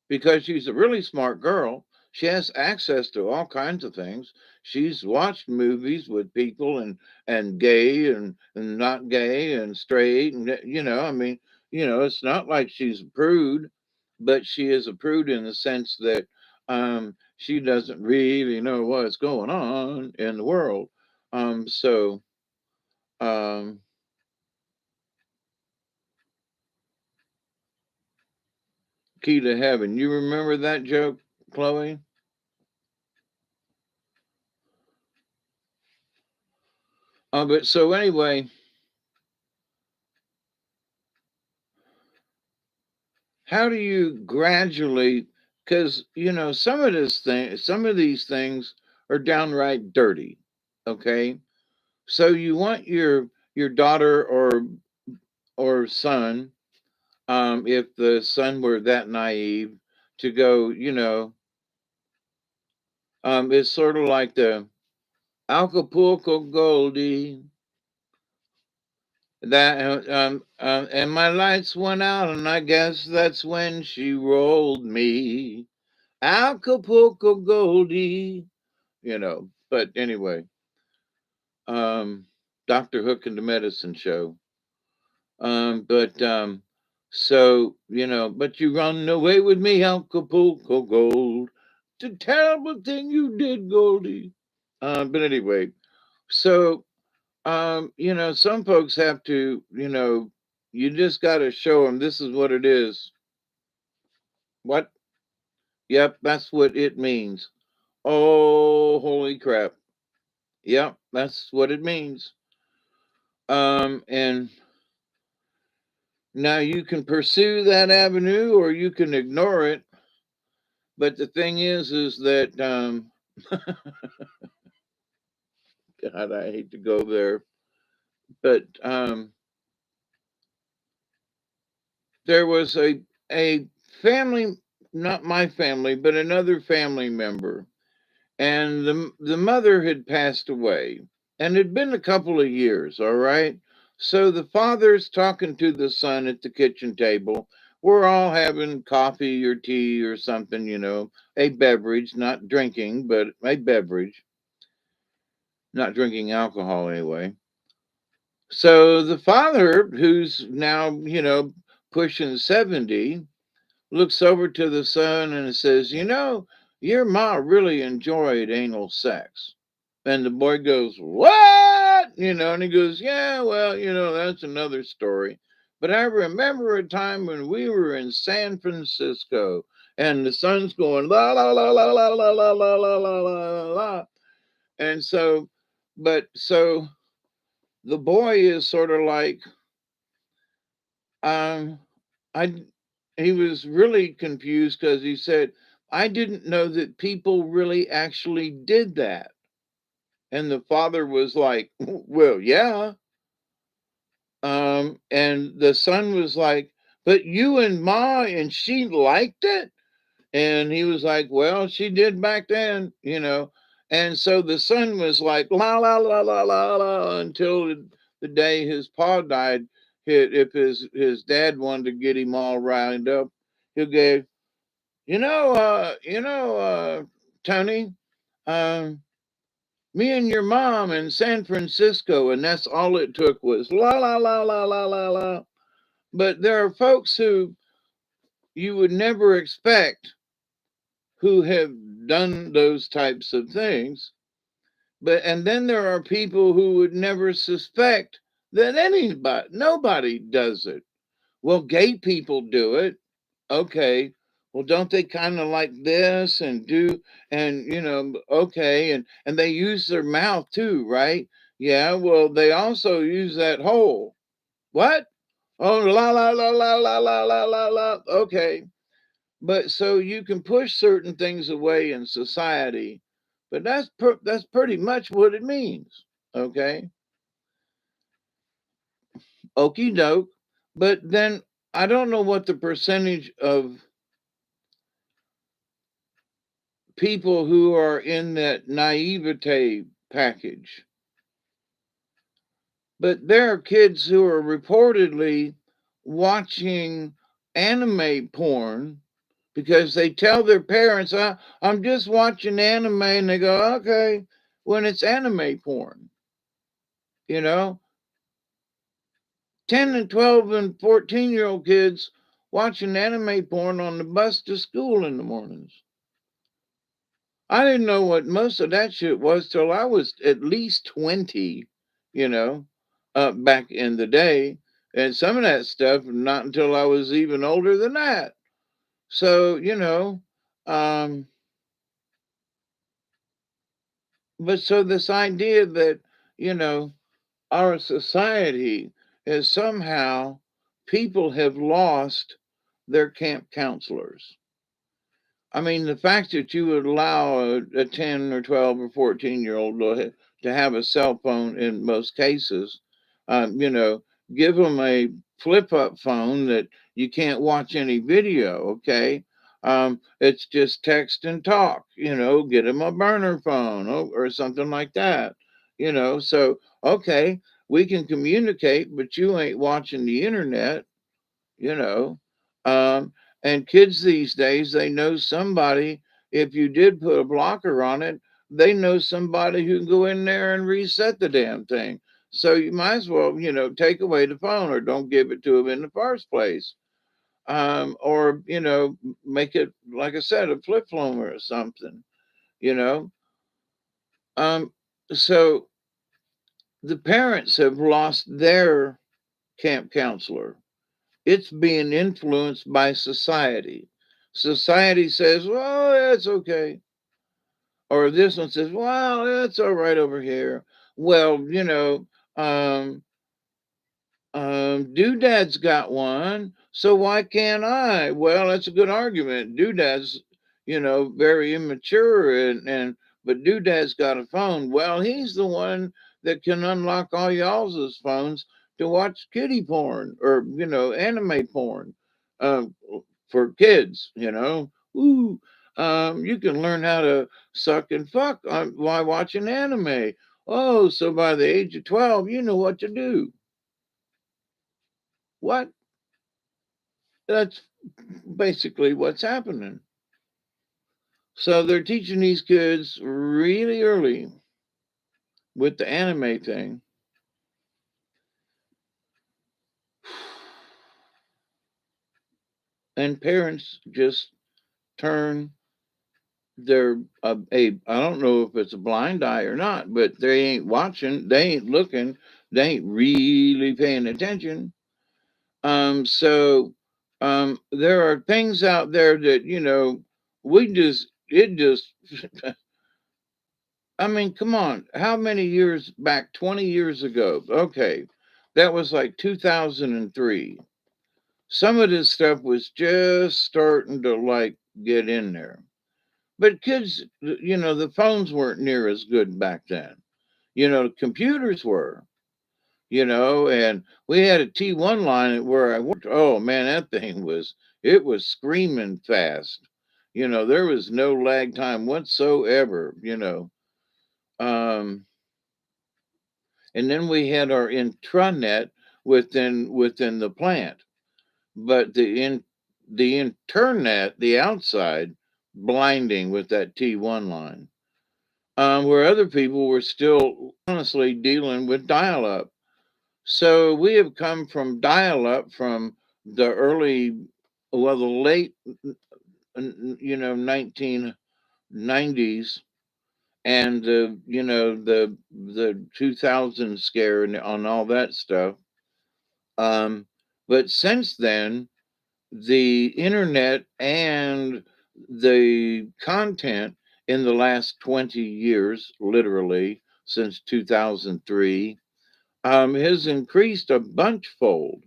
Because she's a really smart girl. She has access to all kinds of things. She's watched movies with people and gay and not gay and straight and I mean, it's not like she's a prude, but she is a prude in the sense that she doesn't really know what's going on in the world. So um Key to Heaven. You remember that joke, Chloe? But so anyway, how do you gradually, because some of these things are downright dirty. Okay. So you want your daughter or son, if the son were that naive, to go, it's sort of like the Acapulco Goldie. And my lights went out, and I guess that's when she rolled me. Acapulco Goldie, But anyway, um, Dr. Hook and the Medicine Show. But but you run away with me, Acapulco Gold. It's a terrible thing you did, Goldie. But anyway, so some folks have to, you just got to show them this is what it is. What? Yep, that's what it means. Oh, holy crap. Yep, that's what it means. And now you can pursue that avenue or you can ignore it. But the thing is that, God, I hate to go there, but there was a family, not my family, but another family member, and the mother had passed away, and it'd been a couple of years. All right, so the father's talking to the son at the kitchen table. We're all having coffee or tea or something, a beverage, not drinking, but a beverage, not drinking alcohol anyway. So the father, who's now, pushing 70, looks over to the son and says, your ma really enjoyed anal sex. And the boy goes, what? And he goes, yeah, well, that's another story. But I remember a time when we were in San Francisco and the son's going, la, la, la, la, la, la, la, la, la, la, la, la. And so the boy is sort of like, um, I he was really confused because he said, I didn't know that people really actually did that. And the father was like, well, yeah. And the son was like, but you and Ma and she liked it. And he was like, well, she did back then. And so the son was like, la, la, la, la, la, la, until the day his pa died. If his dad wanted to get him all riled up, he'll go, Tony, um, me and your mom in San Francisco, and that's all it took was la la la la la la la. But there are folks who you would never expect who have done those types of things. But and then there are people who would never suspect that nobody does it. Well, gay people do it. Okay. Well, don't they kind of like this and do and okay, and they use their mouth too, right? Yeah, well, they also use that hole. What? Oh, la la la la la la la la la. Okay. But so you can push certain things away in society, but that's pretty much what it means. Okay. Okie doke. But then I don't know what the percentage of people who are in that naivete package, but there are kids who are reportedly watching anime porn because they tell their parents, I'm just watching anime, and they go, okay, when it's anime porn, you know, 10 and 12 and 14-year-old kids watching anime porn on the bus to school in the mornings. I didn't know what most of that shit was till I was at least 20, you know, back in the day. And some of that stuff, not until I was even older than that. So, um, but so this idea that, you know, our society is somehow people have lost their camp counselors. I mean, the fact that you would allow a 10 or 12 or 14-year-old to have a cell phone in most cases, give them a flip up phone that you can't watch any video, okay? It's just text and talk, get them a burner phone or something like that, So, okay, we can communicate, but you ain't watching the internet, you know. Um, and kids these days, they know somebody, if you did put a blocker on it, they know somebody who can go in there and reset the damn thing. So you might as well, take away the phone or don't give it to them in the first place. Or, make it, like I said, a flip phone or something, you know. Um, so the parents have lost their camp counselor. It's being influenced by society. Society says, well, it's okay. Or this one says, well, it's all right over here. Well, um, Doodad's got one, so why can't I? Well, that's a good argument. Doodad's, very immature, and but Doodad's got a phone. Well, he's the one that can unlock all y'all's phones to watch kiddie porn or anime porn, um, for kids. Ooh, you can learn how to suck and fuck while watching anime. Oh, so by the age of 12, you know what to do. What? That's basically what's happening. So they're teaching these kids really early with the anime thing. And parents just turn their I don't know if it's a blind eye or not, but they ain't watching, they ain't looking, they ain't really paying attention. So there are things out there that, we just it just I mean, come on. How many years back? 20 years ago. Okay. That was like 2003. Some of this stuff was just starting to like get in there. But kids, the phones weren't near as good back then. Computers were, and we had a T1 line at where I worked. Oh man, it was screaming fast. There was no lag time whatsoever, Um, and then we had our intranet within the plant. But the internet, the outside, blinding with that T1 line. Where other people were still honestly dealing with dial up. So we have come from dial up from the early, well, the late 1990s, and the 2000 scare and on all that stuff. Um, but since then, the internet and the content in the last 20 years, literally since 2003, has increased a bunchfold.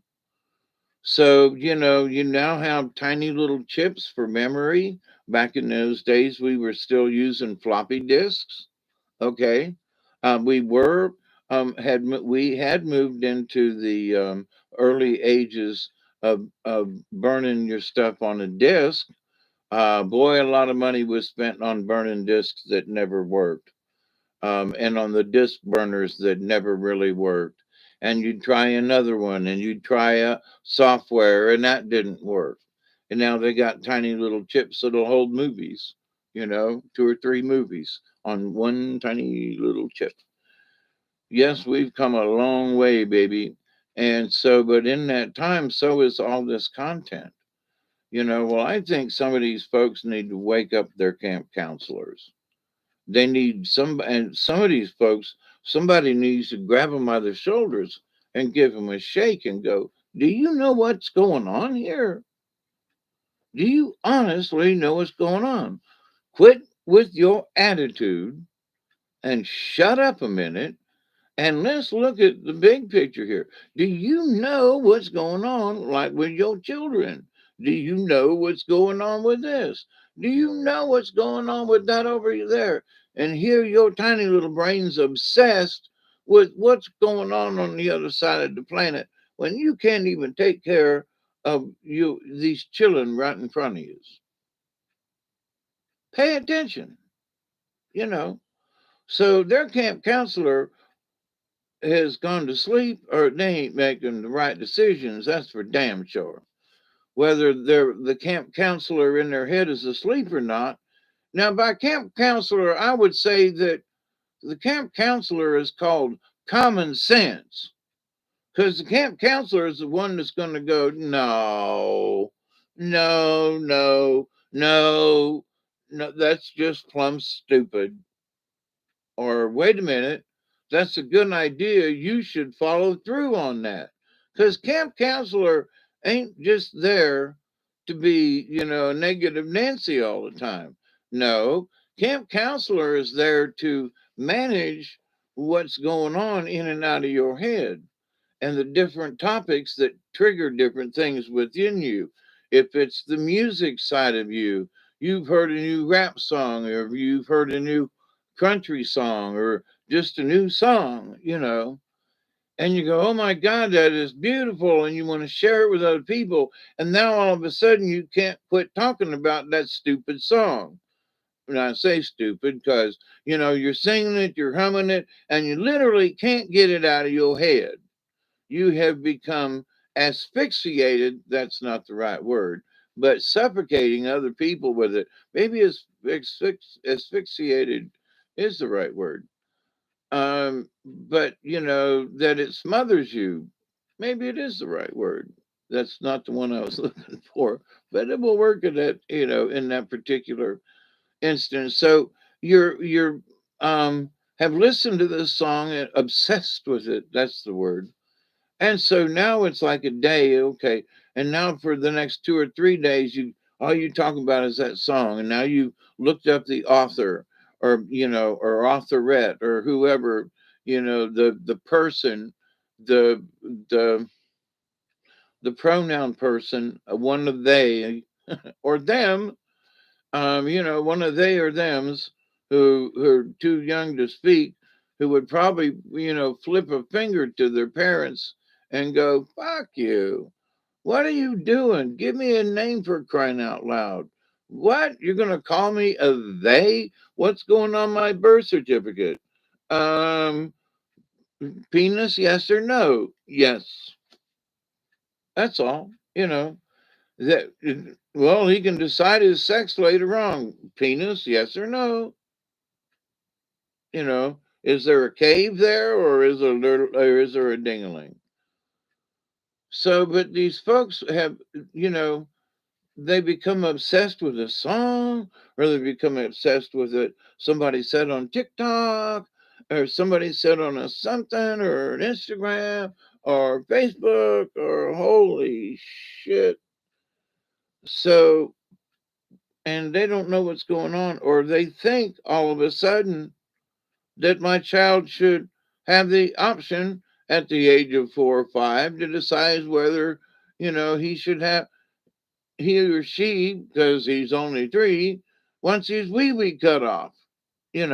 So, you now have tiny little chips for memory. Back in those days, we were still using floppy disks. Okay. We were we had moved into the early ages of burning your stuff on a disk. Boy, a lot of money was spent on burning disks that never worked, and on the disk burners that never really worked. And you'd try another one, and you'd try a software, and that didn't work. And now they got tiny little chips that'll hold movies, 2 or 3 movies on one tiny little chip. Yes, we've come a long way, baby. And so, but in that time, so is all this content. Well, I think some of these folks need to wake up their camp counselors. They need and some of these folks, somebody needs to grab them by the shoulders and give them a shake and go, "Do you know what's going on here? Do you honestly know what's going on? Quit with your attitude and shut up a minute, and let's look at the big picture here. Do you know what's going on, like with your children? Do you know what's going on with this? Do you know what's going on with that over there? And here your tiny little brain's obsessed with what's going on the other side of the planet when you can't even take care of these children right in front of you. Pay attention, you know. So their camp counselor has gone to sleep or they ain't making the right decisions. That's for damn sure. Whether the camp counselor in their head is asleep or not. Now, by camp counselor, I would say that the camp counselor is called common sense because the camp counselor is the one that's going to go, no, no, no, no, no, that's just plumb stupid. Or wait a minute, that's a good idea. You should follow through on that. Because camp counselor ain't just there to be, a negative Nancy all the time. No, camp counselor is there to manage what's going on in and out of your head and the different topics that trigger different things within you. If it's the music side of you, you've heard a new rap song, or you've heard a new country song, or just a new song, and you go, oh my God, that is beautiful. And you want to share it with other people. And now all of a sudden you can't quit talking about that stupid song. And I say stupid because, you're singing it, you're humming it, and you literally can't get it out of your head. You have become asphyxiated. That's not the right word, but suffocating other people with it. Maybe asphyxiated is the right word. But that it smothers you. Maybe it is the right word. That's not the one I was looking for, but it will work in that, in that particular instance. So you're have listened to this song and obsessed with it. That's the word. And so now it's like a day, okay. And now for the next 2 or 3 days, you all you talk about is that song. And now you looked up the author or or authorette or whoever, the person, the the the pronoun person, one of they or them, one of they or them's who are too young to speak, who would probably, flip a finger to their parents and go, fuck you. What are you doing? Give me a name for crying out loud. What? You're going to call me a they? What's going on my birth certificate? Um, Penis, yes or no? Yes. That's all. That well, he can decide his sex later on. Penis, yes or no? Is there a cave there, or is there a dingaling? So, but these folks have, you know, they become obsessed with a song, or they become obsessed with it somebody said on TikTok, or somebody said on a something, or an Instagram, or Facebook, or holy shit. So, and they don't know what's going on, or they think all of a sudden that my child should have the option at the age of 4 or 5 to decide whether, he should have, he or she, because he's only 3, wants his wee wee cut off, and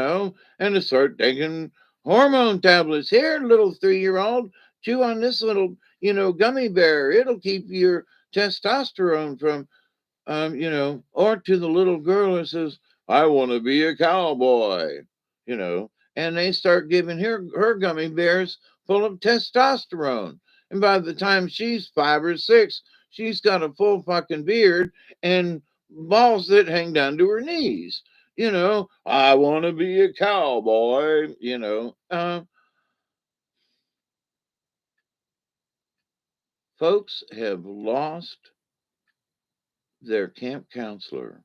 to start taking hormone tablets. Here, little 3-year-old, chew on this little, gummy bear. It'll keep your testosterone from, or to the little girl who says, I want to be a cowboy, and they start giving her gummy bears full of testosterone. And by the time she's 5 or 6, she's got a full fucking beard and balls that hang down to her knees. I want to be a cowboy, folks have lost their camp counselor.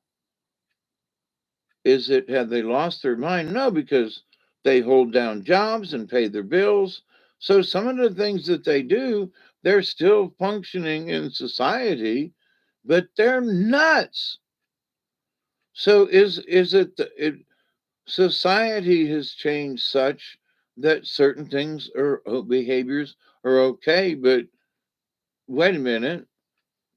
Is it, have they lost their mind? No, because they hold down jobs and pay their bills. So some of the things that they do, they're still functioning in society, but they're nuts. So is it, society has changed such that certain things or behaviors are okay, but wait a minute,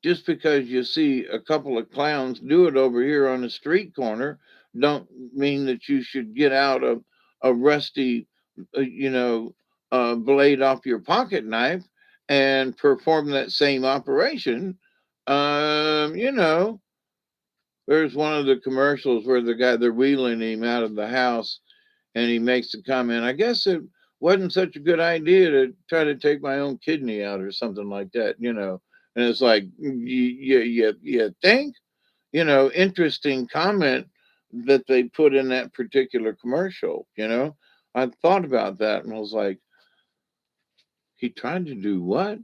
just because you see a couple of clowns do it over here on the street corner, don't mean that you should get out a rusty, you know, blade off your pocket knife and perform that same operation. You know, there's one of the commercials where they're wheeling him out of the house, and he makes the comment, I guess it wasn't such a good idea to try to take my own kidney out or something like that. And it's like, you think? Interesting comment that they put in that particular commercial. I thought about that and was like, he tried to do what?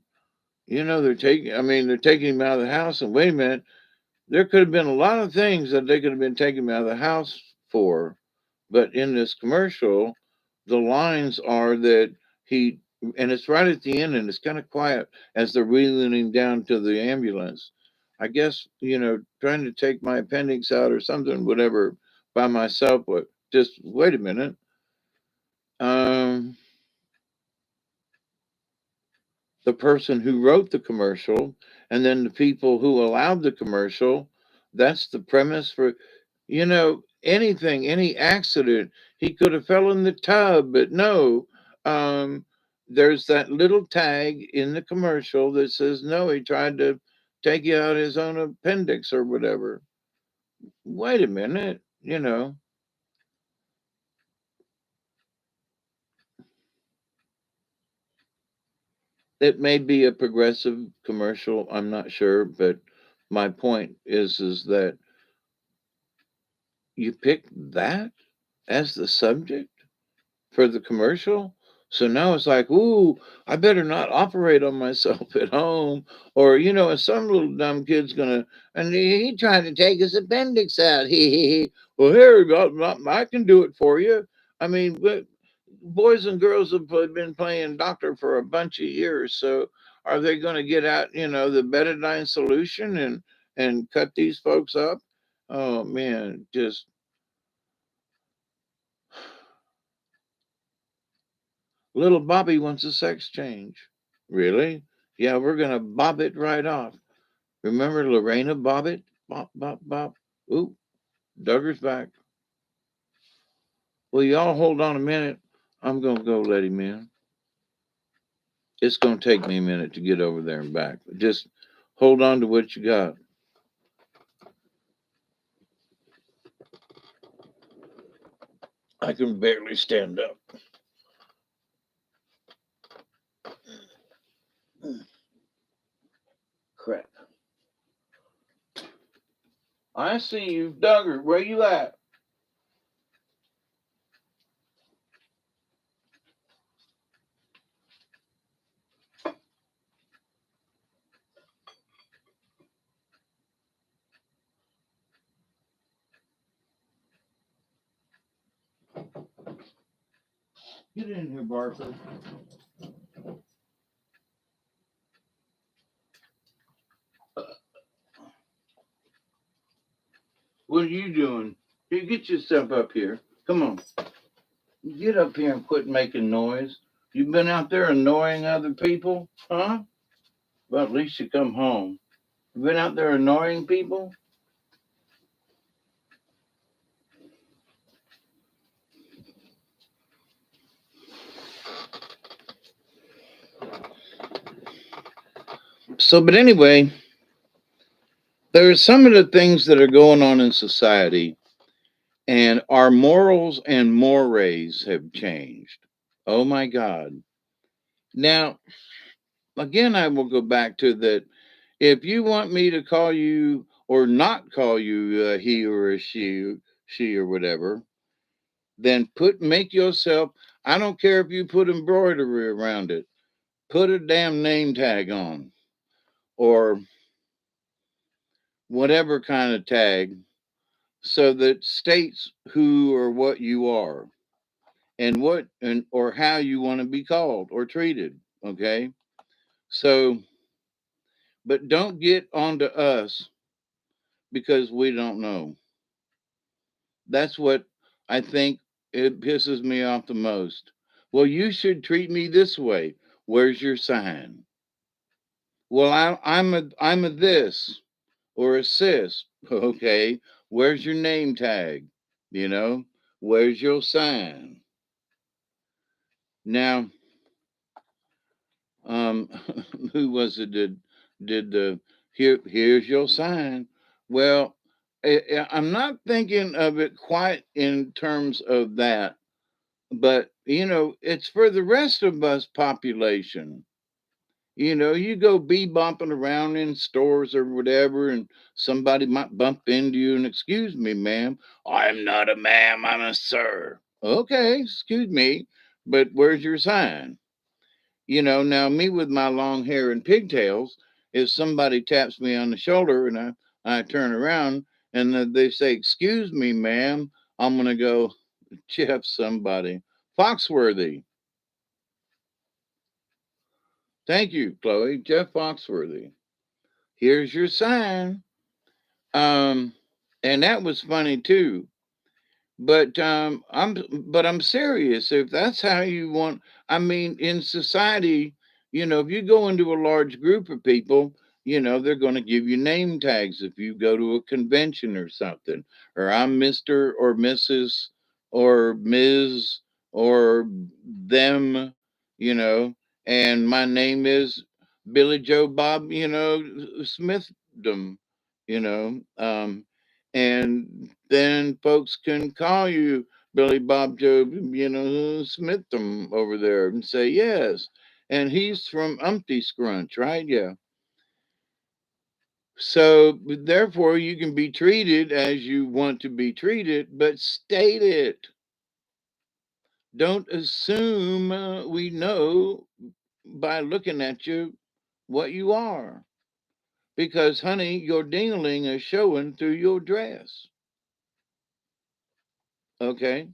They're taking him out of the house, and wait a minute, there could have been a lot of things that they could have been taking him out of the house for. But in this commercial, the lines are that he, and it's right at the end, and it's kind of quiet as they're wheeling him down to the ambulance. I guess, trying to take my appendix out or something, whatever, by myself. But just wait a minute. Um, the person who wrote the commercial, and then the people who allowed the commercial, that's the premise for, anything, any accident. He could have fell in the tub, but no. Um, there's that little tag in the commercial that says, no, he tried to take out his own appendix or whatever. Wait a minute, it may be a progressive commercial, I'm not sure, but my point is that you picked that as the subject for the commercial. So now it's like, ooh, I better not operate on myself at home. Or, some little dumb kid's gonna, and he trying to take his appendix out. He. Well, here, I can do it for you. I mean, but boys and girls have been playing doctor for a bunch of years. So are they going to get out, the betadine solution and cut these folks up? Oh man, just little Bobby wants a sex change. Really? Yeah, we're gonna bob it right off. Remember Lorena Bobbitt? Bop, bop, bop. Ooh, Duggar's back. Well, y'all hold on a minute. I'm gonna go let him in. It's gonna take me a minute to get over there and back. Just hold on to what you got. I can barely stand up. Crap. I see you, Duggar. Where you at? Get in here, Barker. What are you doing? Here, get yourself up here. Come on. Get up here and quit making noise. You've been out there annoying other people, huh? Well, at least you come home. You've been out there annoying people? So, but anyway, there are some of the things that are going on in society, and our morals and mores have changed. Oh my God. Now, again, I will go back to that. If you want me to call you or not call you he or a she or whatever, then make yourself. I don't care if you put embroidery around it. Put a damn name tag on or whatever kind of tag, so that states who or what you are and what and or how you want to be called or treated. Okay, so but don't get onto us because we don't know. That's what I think it pisses me off the most. Well, you should treat me this way. Where's your sign? Well, I'm a this or a sis. Okay, where's your name tag? You know, where's your sign? Now, um, who was it did the here's your sign? Well, I'm not thinking of it quite in terms of that, but it's for the rest of us population. You go bebopping around in stores or whatever, and somebody might bump into you and, excuse me, ma'am. I'm not a ma'am, I'm a sir. Okay, excuse me, but where's your sign? Now me with my long hair and pigtails, if somebody taps me on the shoulder and I turn around and they say, excuse me, ma'am, I'm going to go, Jeff, somebody. Foxworthy. Thank you, Chloe. Jeff Foxworthy. Here's your sign. Um, and that was funny too. But I'm serious. If that's how you want, I mean, in society, if you go into a large group of people, they're going to give you name tags if you go to a convention or something. Or I'm Mr. or Mrs. or Ms. or them, you know, and my name is Billy Joe Bob, Smithdom, you know. And then folks can call you Billy Bob Joe, Smitham over there and say yes. And he's from Umpty Scrunch, right? Yeah. So therefore, you can be treated as you want to be treated, but state it. Don't assume we know by looking at you what you are. Because, honey, your dingling is showing through your dress. Okay?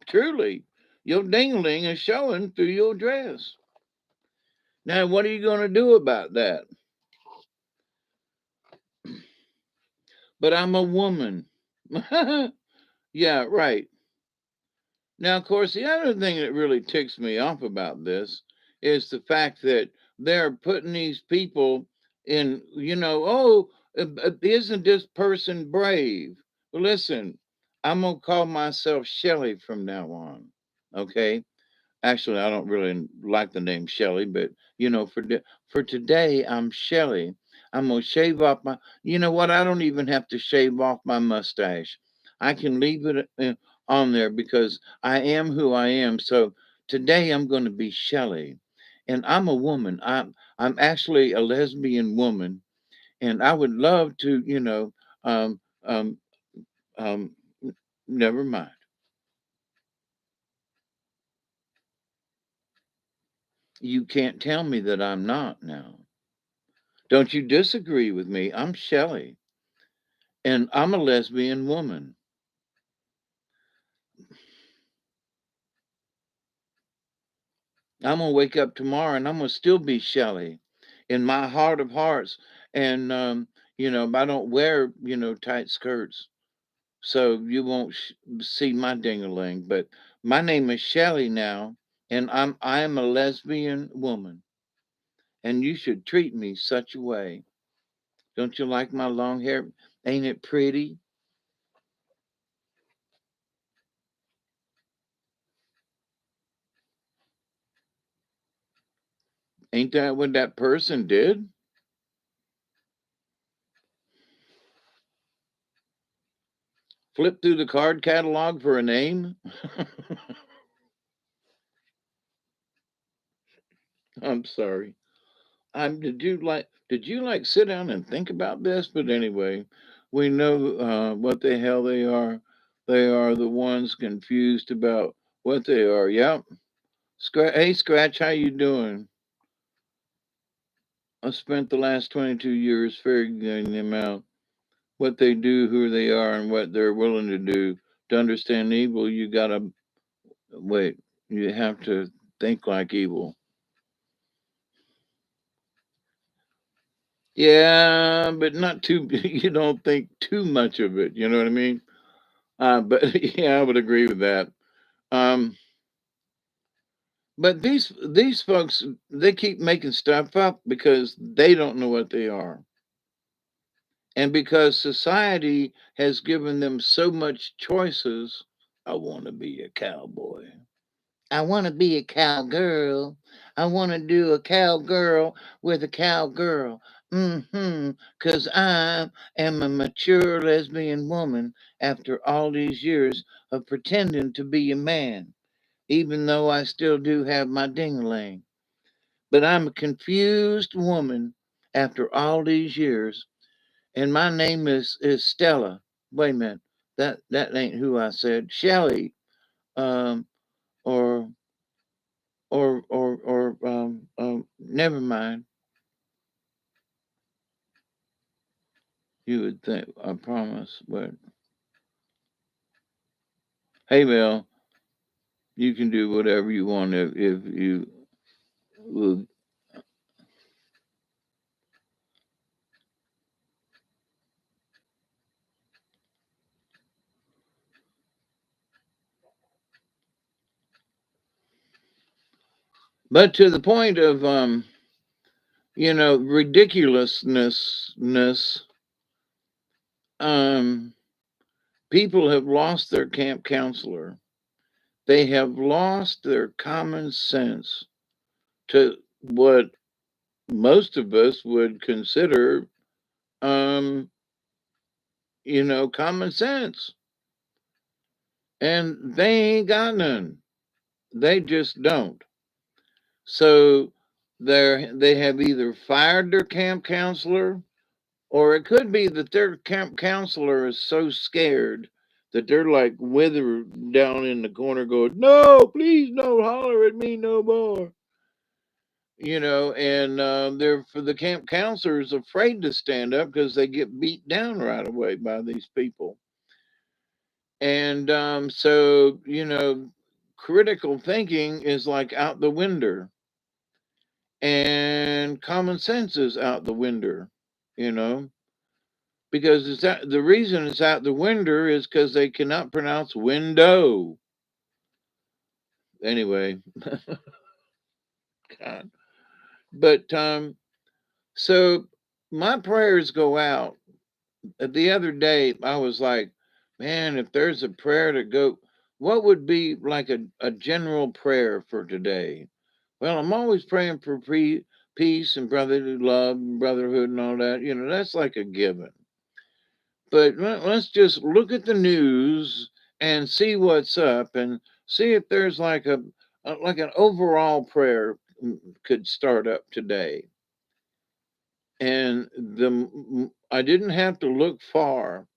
Truly, your dingling is showing through your dress. Now, what are you going to do about that? But I'm a woman. Yeah, right. Now, of course, the other thing that really ticks me off about this is the fact that they're putting these people in, oh, isn't this person brave? Well, listen, I'm going to call myself Shelly from now on. Okay? Actually, I don't really like the name Shelly, but for today, I'm Shelly. I'm gonna shave off my. You know what? I don't even have to shave off my mustache. I can leave it on there because I am who I am. So today, I'm going to be Shelly, and I'm a woman. I'm actually a lesbian woman, and I would love to, um, um, um, never mind. You can't tell me that I'm not now. Don't you disagree with me? I'm Shelley, and I'm a lesbian woman. I'm gonna wake up tomorrow and I'm gonna still be Shelly in my heart of hearts. And I don't wear tight skirts, so you won't see my dingaling. But my name is Shelly now, and I am a lesbian woman, and you should treat me such a way. Don't you like my long hair? Ain't it pretty? Ain't that what that person did? Flip through the card catalog for a name? I'm sorry. Did you like sit down and think about this? But anyway, we know what the hell they are. They are the ones confused about what they are. Yep. Hey, Scratch, how you doing? I spent the last 22 years figuring them out, what they do, who they are, and what they're willing to do. To understand evil, you gotta wait. You have to think like evil. Yeah, but not too. You don't think too much of it. You know what I mean? But yeah, I would agree with that. Um, but these folks, they keep making stuff up because they don't know what they are, and because society has given them so much choices. I want to be a cowboy. I want to be a cowgirl. I want to do a cowgirl with a cowgirl. Mm-hmm. Because I am a mature lesbian woman after all these years of pretending to be a man, even though I still do have my ding-a-ling. But I'm a confused woman after all these years, and my name is Stella. Wait a minute. That ain't who I said. Shelley. Um, or never mind. You would think, I promise. But hey, Mel, you can do whatever you want if you will. But to the point of ridiculousness. Um, People have lost their camp counselor. They have lost their common sense to what most of us would consider, um, common sense. And they ain't got none. They just don't. So they have either fired their camp counselor, or it could be that their camp counselor is so scared that they're like withered down in the corner going, "No, please don't holler at me no more." And they're for the camp counselor is afraid to stand up because they get beat down right away by these people. And so, critical thinking is like out the window, and common sense is out the window, you know, because it's out, the reason it's out the window is because they cannot pronounce window. Anyway, God. But so my prayers go out. The other day, I was like, man, if there's a prayer to go, what would be like a general prayer for today? Well, I'm always praying for peace and brotherly love and brotherhood and all that. That's like a given. But let's just look at the news and see what's up and see if there's like an overall prayer could start up today. And I didn't have to look far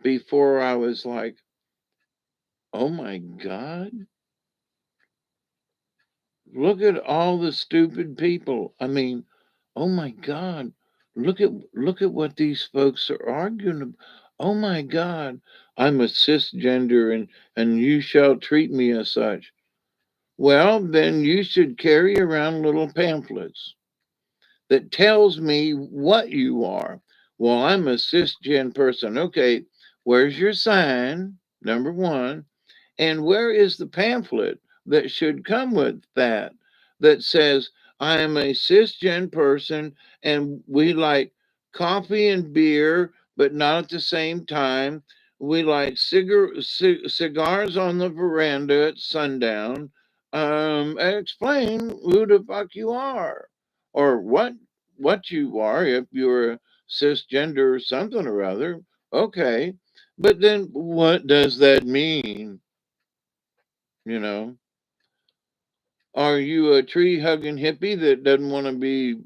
before I was like, oh my God, look at all the stupid people. I mean, oh my God, look at what these folks are arguing about. Oh my God, I'm a cisgender and you shall treat me as such. Well, then you should carry around little pamphlets that tells me what you are. Well, I'm a cisgen person. Okay, where's your sign? Number one. And where is the pamphlet that should come with that that says, I am a cisgen person and we like coffee and beer, but not at the same time. We like cigars on the veranda at sundown. Explain who the fuck you are or what you are if you're a cisgender or something or other. Okay. But then what does that mean? You know, are you a tree hugging hippie that doesn't want to be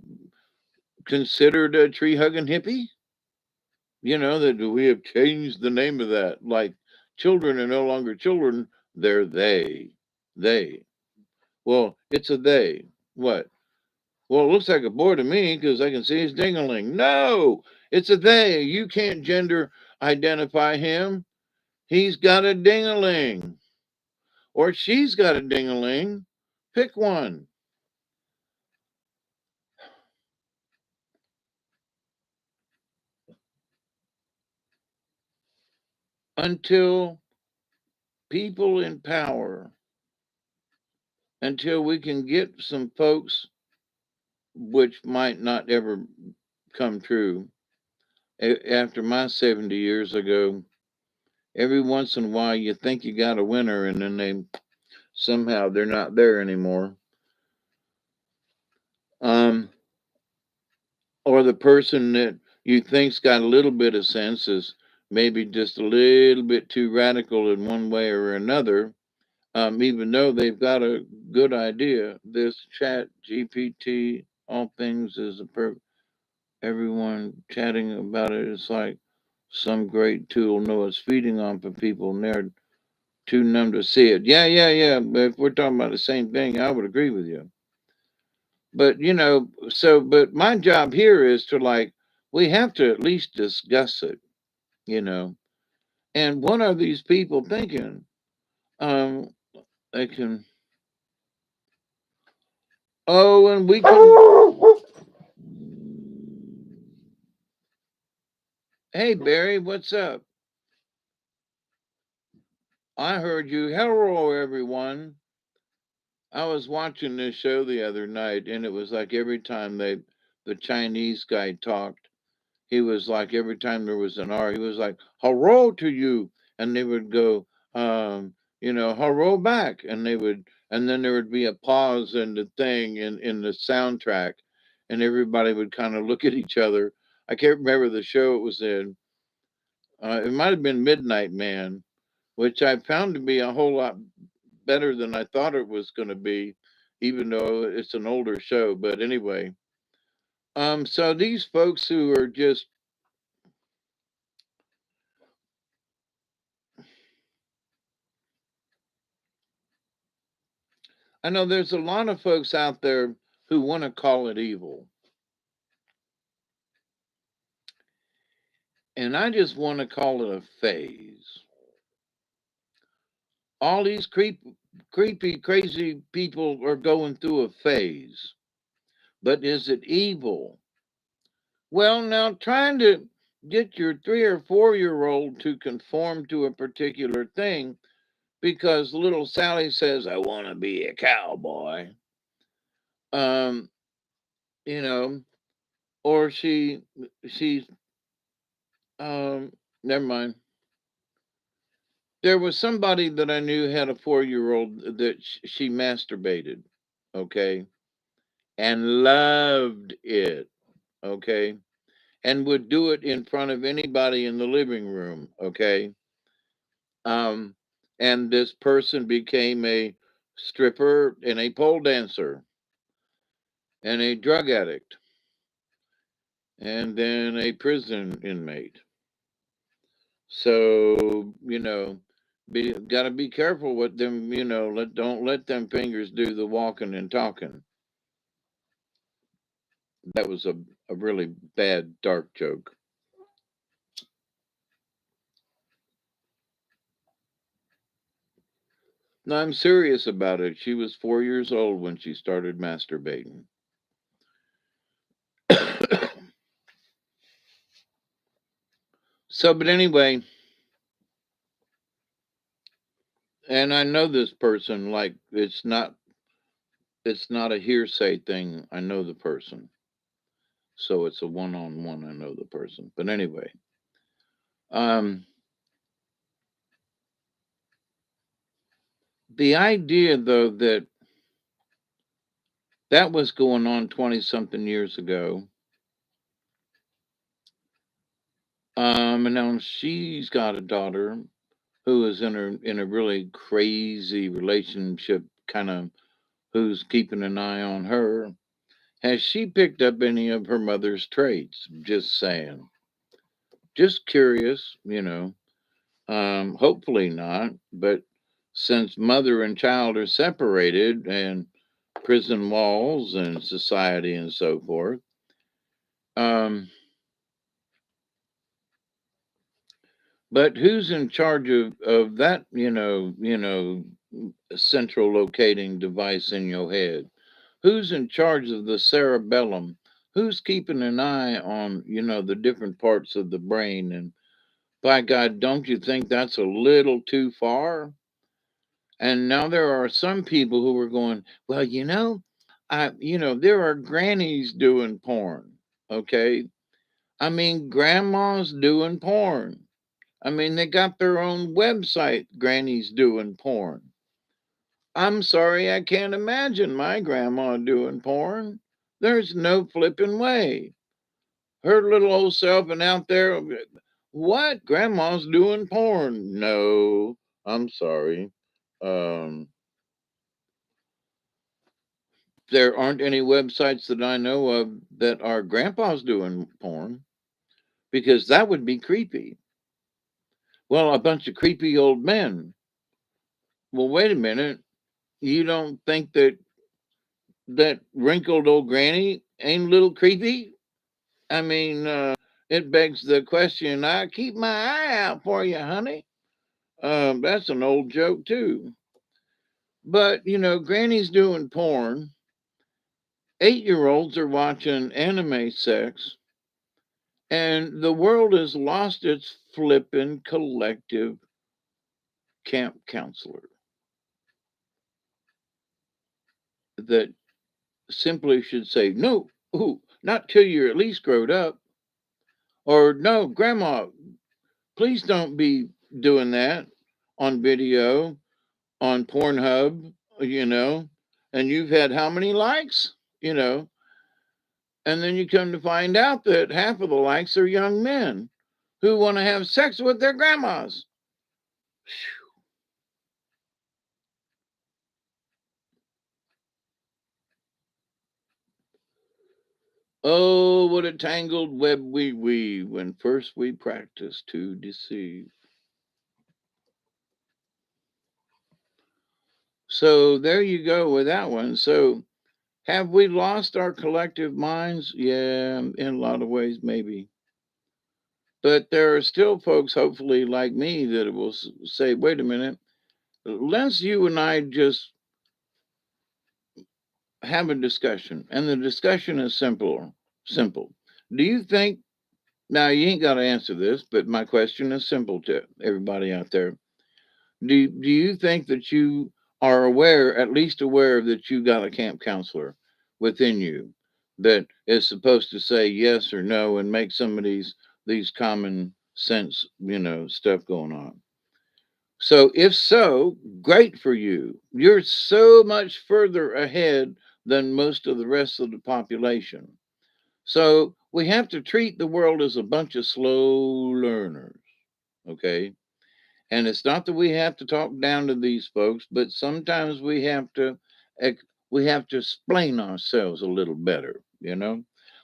considered a tree hugging hippie? You know, that we have changed the name of that. Like children are no longer children, they're they. They. Well, it's a they. What? Well, it looks like a boy to me because I can see his dingling. No, it's a they. You can't gender identify him. He's got a dingaling. Or she's got a dingaling. Pick one. Until people in power, until we can get some folks, which might not ever come true. After my 70 years ago, every once in a while you think you got a winner and then somehow they're not there anymore. Um, or the person that you think's got a little bit of sense is maybe just a little bit too radical in one way or another, even though they've got a good idea. This chat GPT, all things is everyone chatting about it. It's like some great tool Noah's feeding on for people and they're too numb to see it. Yeah, yeah, yeah. But if we're talking about the same thing, I would agree with you. But but my job here is to like, we have to at least discuss it, you know. And what are these people thinking? Um, they can, oh, and we can, hey, Barry, what's up? I heard you. Hello, everyone. I was watching this show the other night, and it was like every time the Chinese guy talked, he was like every time there was an R, he was like "hello" to you, and they would go, "hello" back, and then there would be a pause in the thing in the soundtrack, and everybody would kind of look at each other. I can't remember the show it was in. It might have been Midnight Man, which I found to be a whole lot better than I thought it was going to be, even though it's an older show. But anyway, so these folks who are just, I know there's a lot of folks out there who want to call it evil, and I just want to call it a phase. All these creepy, crazy people are going through a phase, but is it evil? Well, now trying to get your 3 or 4 year old to conform to a particular thing because little Sally says, I want to be a cowboy. Um, you know, or she's never mind. There was somebody that I knew had a 4 year old that she masturbated, okay, and loved it, okay, and would do it in front of anybody in the living room, okay. Um, and this person became a stripper and a pole dancer and a drug addict and then a prison inmate. So, be got to be careful with them, don't let them fingers do the walking and talking. That was a really bad dark joke. No, I'm serious about it. She was 4 years old when she started masturbating. So, but anyway, and I know this person, like it's not a hearsay thing. I know the person. So it's a one-on-one. I know the person. But anyway, um the idea though that that was going on 20 something years ago. And now she's got a daughter who is in a really crazy relationship, kind of, who's keeping an eye on her. Has she picked up any of her mother's traits? Just saying. Just curious. Hopefully not, but since mother and child are separated and prison walls and society and so forth, um, but who's in charge of that, central locating device in your head? Who's in charge of the cerebellum? Who's keeping an eye on, the different parts of the brain? And by God, don't you think that's a little too far? And now there are some people who are going, well, there are grannies doing porn. Okay. I mean, grandmas doing porn. I mean, they got their own website, grannies doing porn. I'm sorry, I can't imagine my grandma doing porn. There's no flipping way. Her little old self and out there, what? Grandma's doing porn? No, I'm sorry. Um, there aren't any websites that I know of that are grandpas doing porn because that would be creepy. Well, a bunch of creepy old men. Well, wait a minute. You don't think that wrinkled old granny ain't a little creepy? I mean, it begs the question. I keep my eye out for you, honey. That's an old joke too. But Granny's doing porn. 8-year-olds are watching anime sex, and the world has lost its flippin' collective camp counselor that simply should say, no, ooh, not till you're at least grown up. Or no, grandma, please don't be doing that on video, on Pornhub, you know, and you've had how many likes, you know, and then you come to find out that half of the likes are young men who want to have sex with their grandmas. Oh, what a tangled web we weave when first we practice to deceive. So there you go with that one. So have we lost our collective minds? Yeah, in a lot of ways, maybe. But there are still folks, hopefully, like me, that will say, wait a minute, let's you and I just have a discussion. And the discussion is simple. Simple. Do you think, now you ain't got to answer this, but my question is simple to everybody out there. Do you think that you are aware, at least aware, that you got a camp counselor within you that is supposed to say yes or no and make some of these common sense, stuff going on? So if so, great for you. You're so much further ahead than most of the rest of the population. So we have to treat the world as a bunch of slow learners, okay? And it's not that we have to talk down to these folks, but sometimes we have to explain ourselves a little better.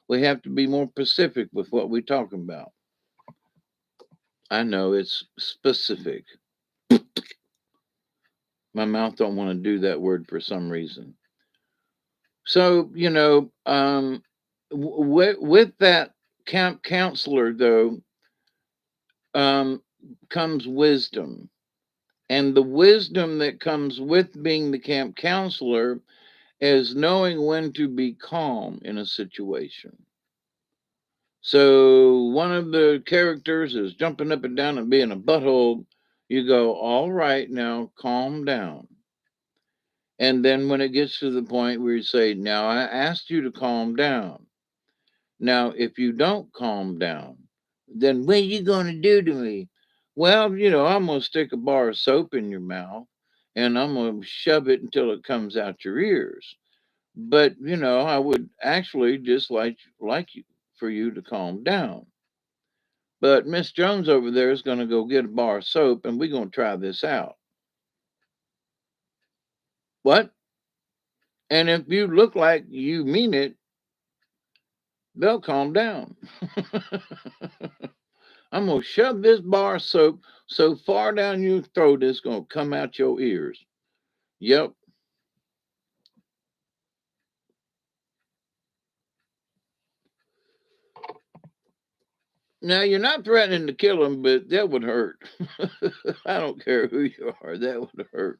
We have to be more specific with what we're talking about. I know it's specific. My mouth don't want to do that word for some reason. So, with that camp counselor though, comes wisdom. And the wisdom that comes with being the camp counselor is knowing when to be calm in a situation. So one of the characters is jumping up and down and being a butthole. You go, all right, now calm down. And then when it gets to the point where you say, now I asked you to calm down. Now, if you don't calm down, then what are you going to do to me? Well, I'm going to stick a bar of soap in your mouth and I'm going to shove it until it comes out your ears. But, I would actually just like you for you to calm down. But Miss Jones over there is going to go get a bar of soap and we're going to try this out. What? And if you look like you mean it, they'll calm down. I'm going to shove this bar of soap so far down your throat it's going to come out your ears. Yep. Now, you're not threatening to kill them, but that would hurt. I don't care who you are, that would hurt.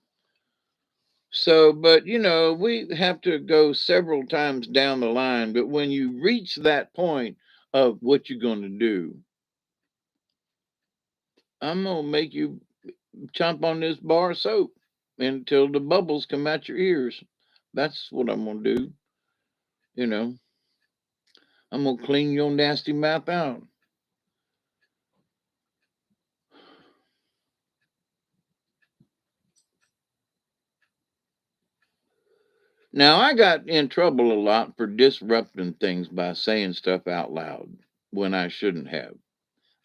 So, but we have to go several times down the line. But when you reach that point of what you're going to do, I'm going to make you chomp on this bar of soap until the bubbles come out your ears. That's what I'm going to do. You know, I'm going to clean your nasty mouth out. Now, I got in trouble a lot for disrupting things by saying stuff out loud when I shouldn't have.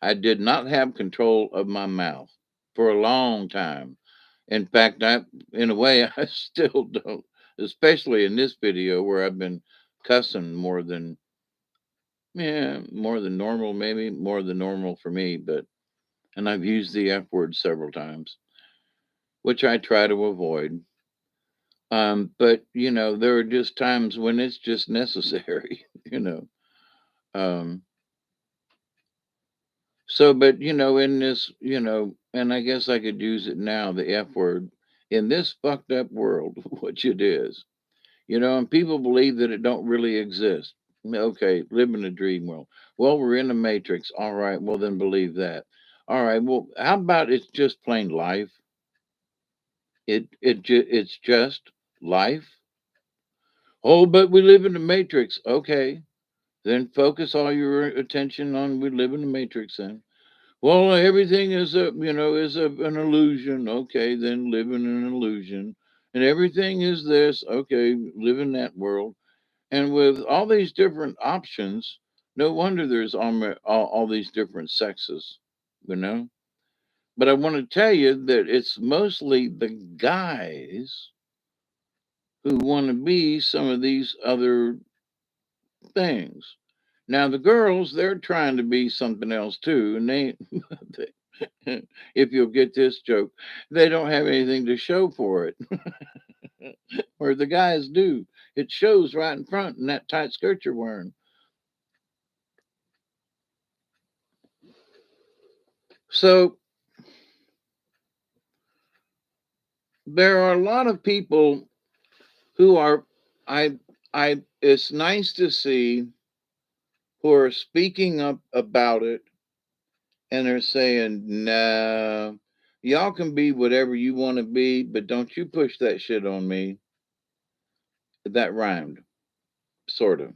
I did not have control of my mouth for a long time. In fact, in a way, I still don't, especially in this video where I've been cussing more than normal, maybe more than normal for me, and I've used the F word several times, which I try to avoid. But there are just times when it's just necessary, you know. Um, so, but in this, and I guess I could use it now, the F word, in this fucked up world, which it is, and people believe that it don't really exist. Okay, live in a dream world. Well, we're in the matrix. All right, well then believe that. All right, well, how about it's just plain life? It's just life. Oh, but we live in the matrix. Okay, then focus all your attention on we live in the matrix. Then, well, everything is an illusion. Okay, then live in an illusion, and everything is this. Okay, live in that world. And with all these different options, no wonder there's all these different sexes, you know. But I want to tell you that it's mostly the guys who want to be some of these other things. Now the girls, they're trying to be something else too, and if you'll get this joke, they don't have anything to show for it, or the guys do. It shows right in front in that tight skirt you're wearing. So there are a lot of people who are I it's nice to see who are speaking up about it and they're saying, "No, y'all can be whatever you want to be, but don't you push that shit on me." That rhymed, sort of.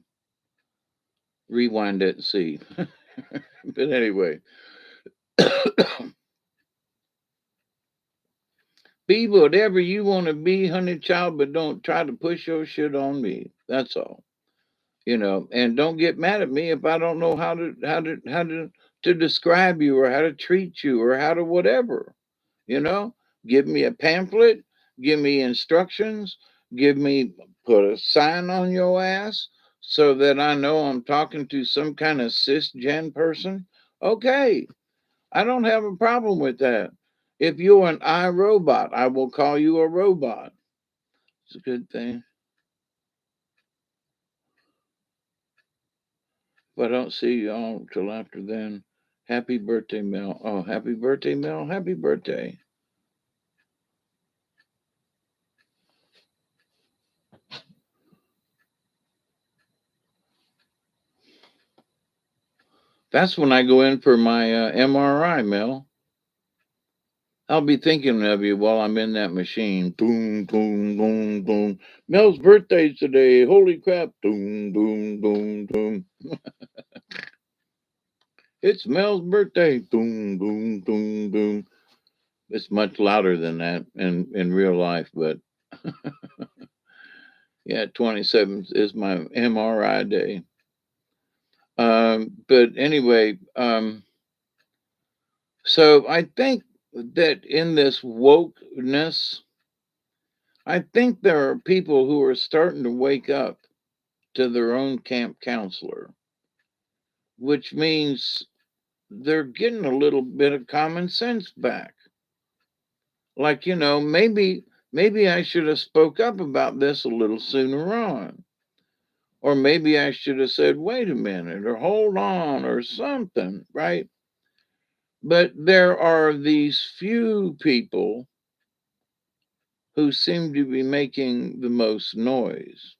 Rewind it and see. But anyway, be whatever you want to be, honey child, but don't try to push your shit on me. That's all. And don't get mad at me if I don't know how to describe you or how to treat you or how to whatever. You know, give me a pamphlet, give me instructions, give me put a sign on your ass so that I know I'm talking to some kind of cisgen person. Okay, I don't have a problem with that. If you're an iRobot, I will call you a robot. It's a good thing. If I don't see y'all till after then, happy birthday, Mel. Oh, happy birthday, Mel. Happy birthday. That's when I go in for my MRI, Mel. I'll be thinking of you while I'm in that machine. Boom, boom, boom, boom. Mel's birthday's today. Holy crap. Boom, boom, boom, boom. It's Mel's birthday. Boom, boom, boom, boom. It's much louder than that in real life, but yeah, 27th is my MRI day. But anyway, so I think that in this wokeness, I think there are people who are starting to wake up to their own camp counselor, which means they're getting a little bit of common sense back. Like, maybe I should have spoke up about this a little sooner on. Or maybe I should have said, wait a minute, or hold on, or something, right? But there are these few people who seem to be making the most noise.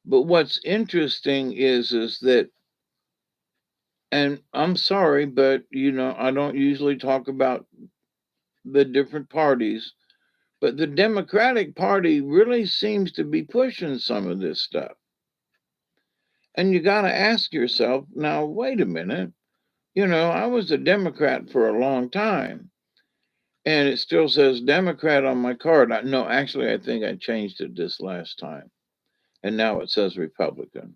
But what's interesting is that, and I'm sorry, but I don't usually talk about the different parties, but the Democratic Party really seems to be pushing some of this stuff. And you got to ask yourself, now, wait a minute. I was a Democrat for a long time, and it still says Democrat on my card. No, actually, I think I changed it this last time, and now it says Republican.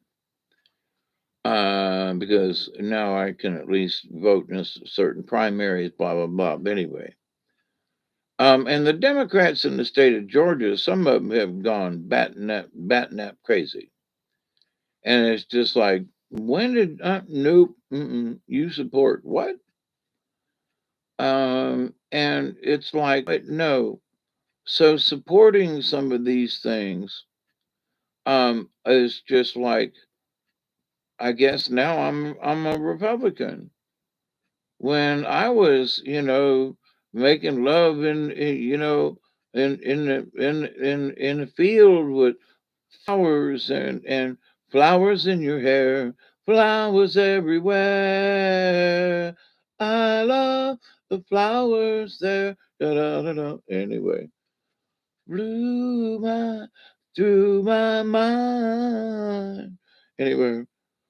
Because now I can at least vote in certain primaries, blah blah blah. But anyway, and the Democrats in the state of Georgia, some of them have gone bat nap crazy, and it's just like, when did nope, you support what? And it's like, but no. So supporting some of these things is just like, I guess now I'm a Republican. When I was, making love in the field with flowers and flowers in your hair, flowers everywhere. I love the flowers there. Da, da, da, da. Anyway, blew my through my mind. Anyway,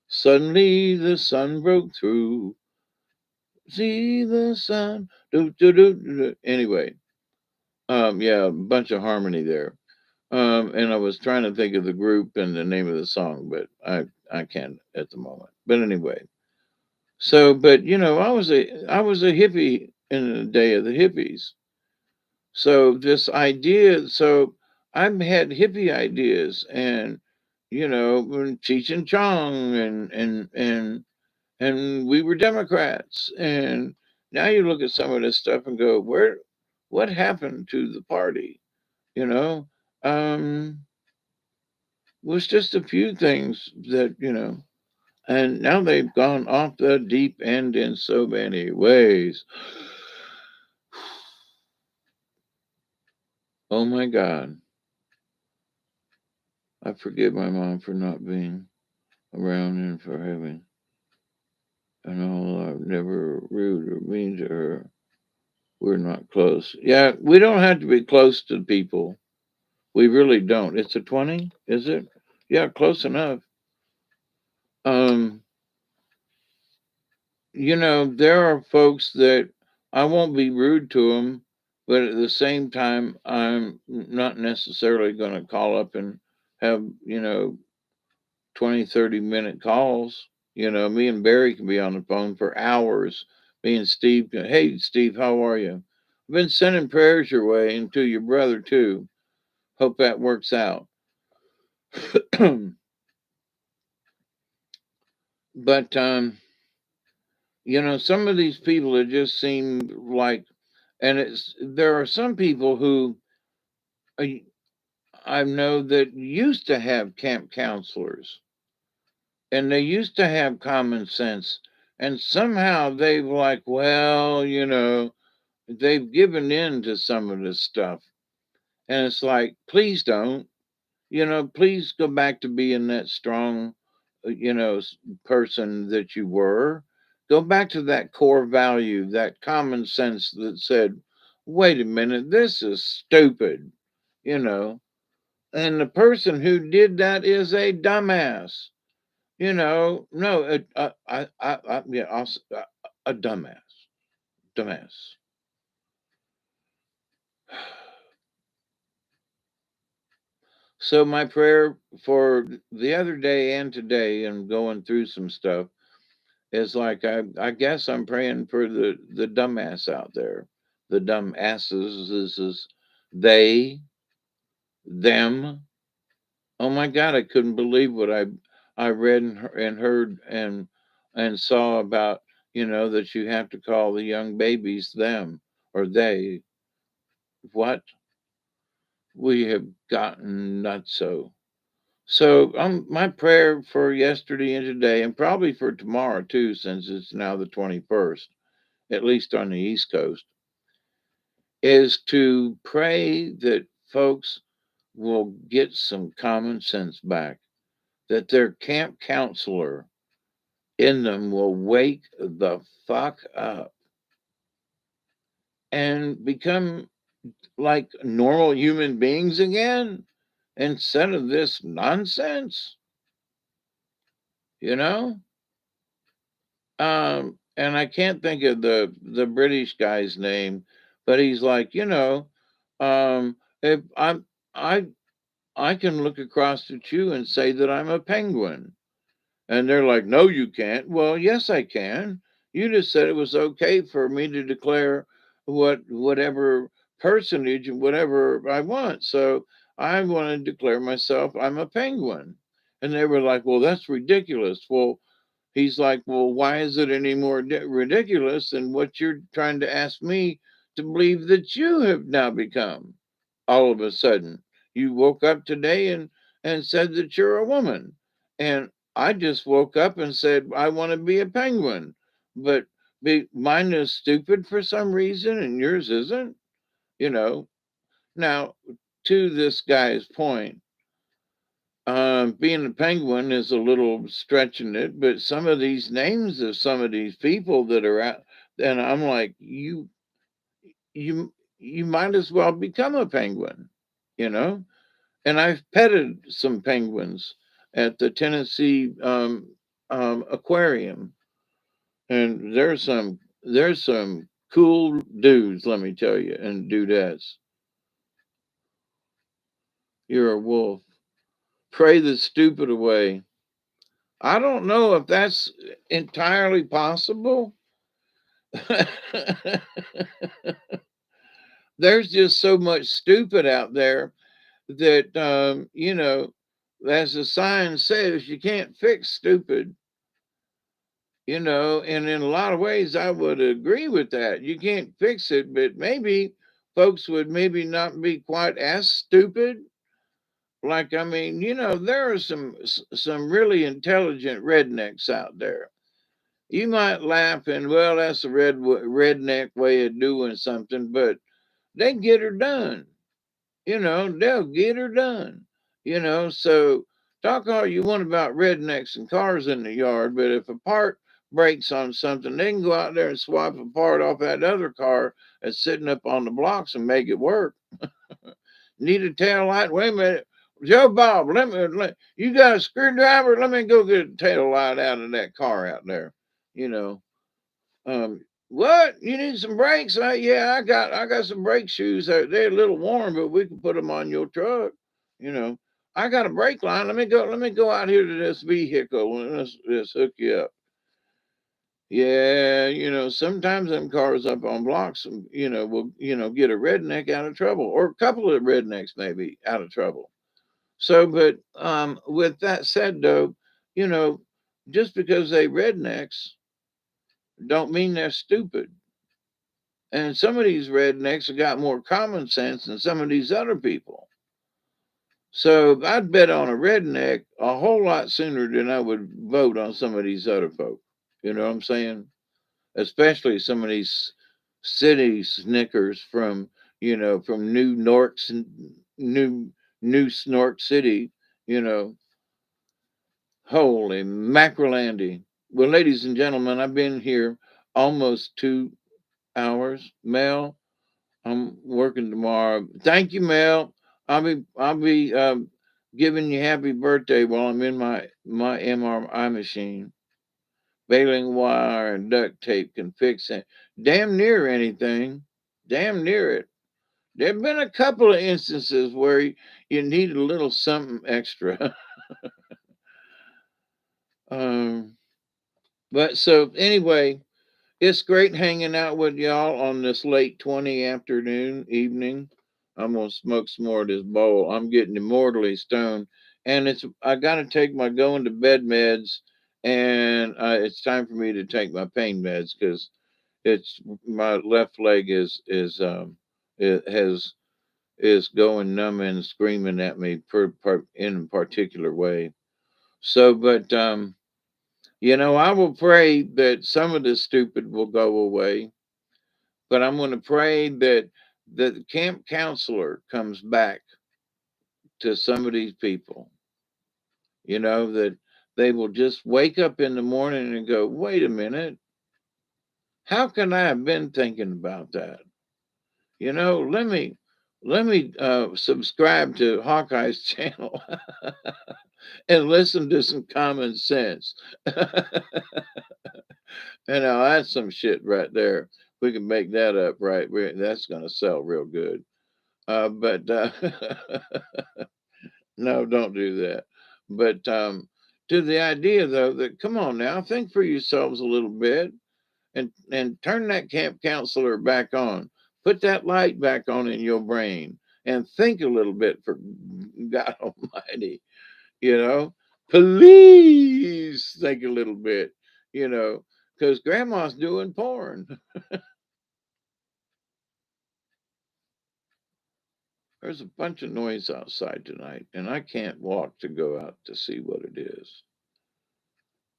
suddenly the sun broke through. See the sun. Do, do, do, do, do. Anyway, yeah, a bunch of harmony there. And I was trying to think of the group and the name of the song, but I can't at the moment. But anyway, so but I was a hippie in the day of the hippies. So this idea, so I've had hippie ideas, and when Cheech and Chong and we were Democrats, and now you look at some of this stuff and go, what happened to the party? You know, um, was just a few things that and now they've gone off the deep end in so many ways. Oh my God. I forgive my mom for not being around and for having and all. I've never rude or mean to her. We're not close. Yeah, we don't have to be close to people. We really don't. It's a 20, is it? Yeah, close enough. Um, there are folks that I won't be rude to them, but at the same time, I'm not necessarily going to call up and have, 20, 30-minute calls. Me and Barry can be on the phone for hours. Me and Steve, hey, Steve, how are you? I've been sending prayers your way and to your brother, too. Hope that works out. But, some of these people that just seem like, and there are some people who I, I know that used to have camp counselors, and they used to have common sense, and somehow they've like, well, they've given in to some of this stuff, and it's like, please don't, please go back to being that strong, person that you were. Go back to that core value, that common sense that said, wait a minute, this is stupid, you know. And the person who did that is a dumbass. No, yeah, a dumbass, dumbass. So my prayer for the other day and today, and going through some stuff, is like I guess I'm praying for the dumbass out there, the dumbasses. This is they, them. Oh my God, I couldn't believe what I read and heard and saw about, that you have to call the young babies them or they. What? We have gotten nutso. So my prayer for yesterday and today, and probably for tomorrow too, since it's now the 21st, at least on the East Coast, is to pray that folks will get some common sense back, that their camp counselor in them will wake the fuck up and become like normal human beings again instead of this nonsense, you know? And I can't think of the British guy's name, but he's like, if I I can look across at you and say that I'm a penguin. And they're like, no, you can't. Well, yes, I can. You just said it was okay for me to declare whatever personage and whatever I want. So I want to declare myself I'm a penguin. And they were like, well, that's ridiculous. Well, he's like, well, why is it any more ridiculous than what you're trying to ask me to believe that you have now become? All of a sudden, you woke up today and said that you're a woman, and I just woke up and said I want to be a penguin, but mine is stupid for some reason, and yours isn't. You know. Now, to this guy's point, being a penguin is a little stretching it, but some of these names of some of these people that are out, and I'm like, you you might as well become a penguin, you know. And I've petted some penguins at the Tennessee aquarium, and there's some cool dudes, let me tell you, and dudettes. You're a wolf. Pray the stupid away. I don't know if that's entirely possible. There's just so much stupid out there that as the sign says, you can't fix stupid. And in a lot of ways, I would agree with that. You can't fix it, but maybe folks would maybe not be quite as stupid. Like, I mean, there are some really intelligent rednecks out there. You might laugh and, well, that's a redneck way of doing something, but they get her done. They'll get her done. So talk all you want about rednecks and cars in the yard, but if a part breaks on something, they can go out there and swap a part off that other car that's sitting up on the blocks and make it work. Need a tail light? Wait a minute. Joe Bob, you got a screwdriver? Let me go get a tail light out of that car out there. You know, what? You need some brakes? Yeah, I got some brake shoes. They're a little warm, but we can put them on your truck. You know, I got a brake line. Let me go out here to this vehicle and let's hook you up. Yeah, sometimes them cars up on blocks, will get a redneck out of trouble, or a couple of rednecks maybe out of trouble. So, but with that said, though, you know, just because they rednecks don't mean they're stupid. And some of these rednecks have got more common sense than some of these other people. So I'd bet on a redneck a whole lot sooner than I would vote on some of these other folk. You know what I'm saying? Especially some of these city snickers from New Snork City, you know. Holy mackerel. Well, ladies and gentlemen, I've been here almost 2 hours. Mel, I'm working tomorrow. Thank you, Mel. I'll be giving you happy birthday while I'm in my MRI machine. Baling wire and duct tape can fix it. Damn near anything. Damn near it. There've been a couple of instances where you need a little something extra. um, but so anyway, it's great hanging out with y'all on this late 20 afternoon, evening. I'm gonna smoke some more of this bowl. I'm getting immortally stoned, and I gotta take my going to bed meds, and it's time for me to take my pain meds because it's my left leg it has is going numb and screaming at me in a particular way. So, but I will pray that some of this stupid will go away. But I'm going to pray that the camp counselor comes back to some of these people. That they will just wake up in the morning and go, "Wait a minute, how can I have been thinking about that?" Let me subscribe to Hawkeye's channel and listen to some common sense. That's some shit right there. We can make that up, right? That's going to sell real good. But no, don't do that. But to the idea, though, that come on now, think for yourselves a little bit and turn that camp counselor back on. Put that light back on in your brain and think a little bit for God Almighty. You know, please think a little bit. Because grandma's doing porn. There's a bunch of noise outside tonight, and I can't walk to go out to see what it is.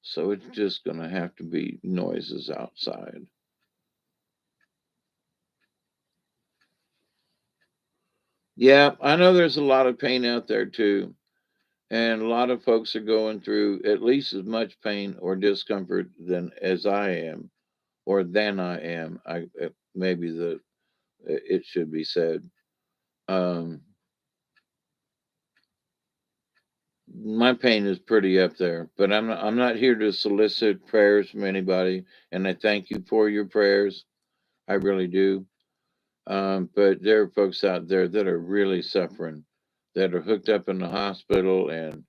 So it's just going to have to be noises outside. Yeah, I know there's a lot of pain out there too. And a lot of folks are going through at least as much pain or discomfort than as I am, or than I am. Maybe it should be said. Um, my pain is pretty up there, but I'm not here to solicit prayers from anybody, and I thank you for your prayers. I really do. But there are folks out there that are really suffering, that are hooked up in the hospital, and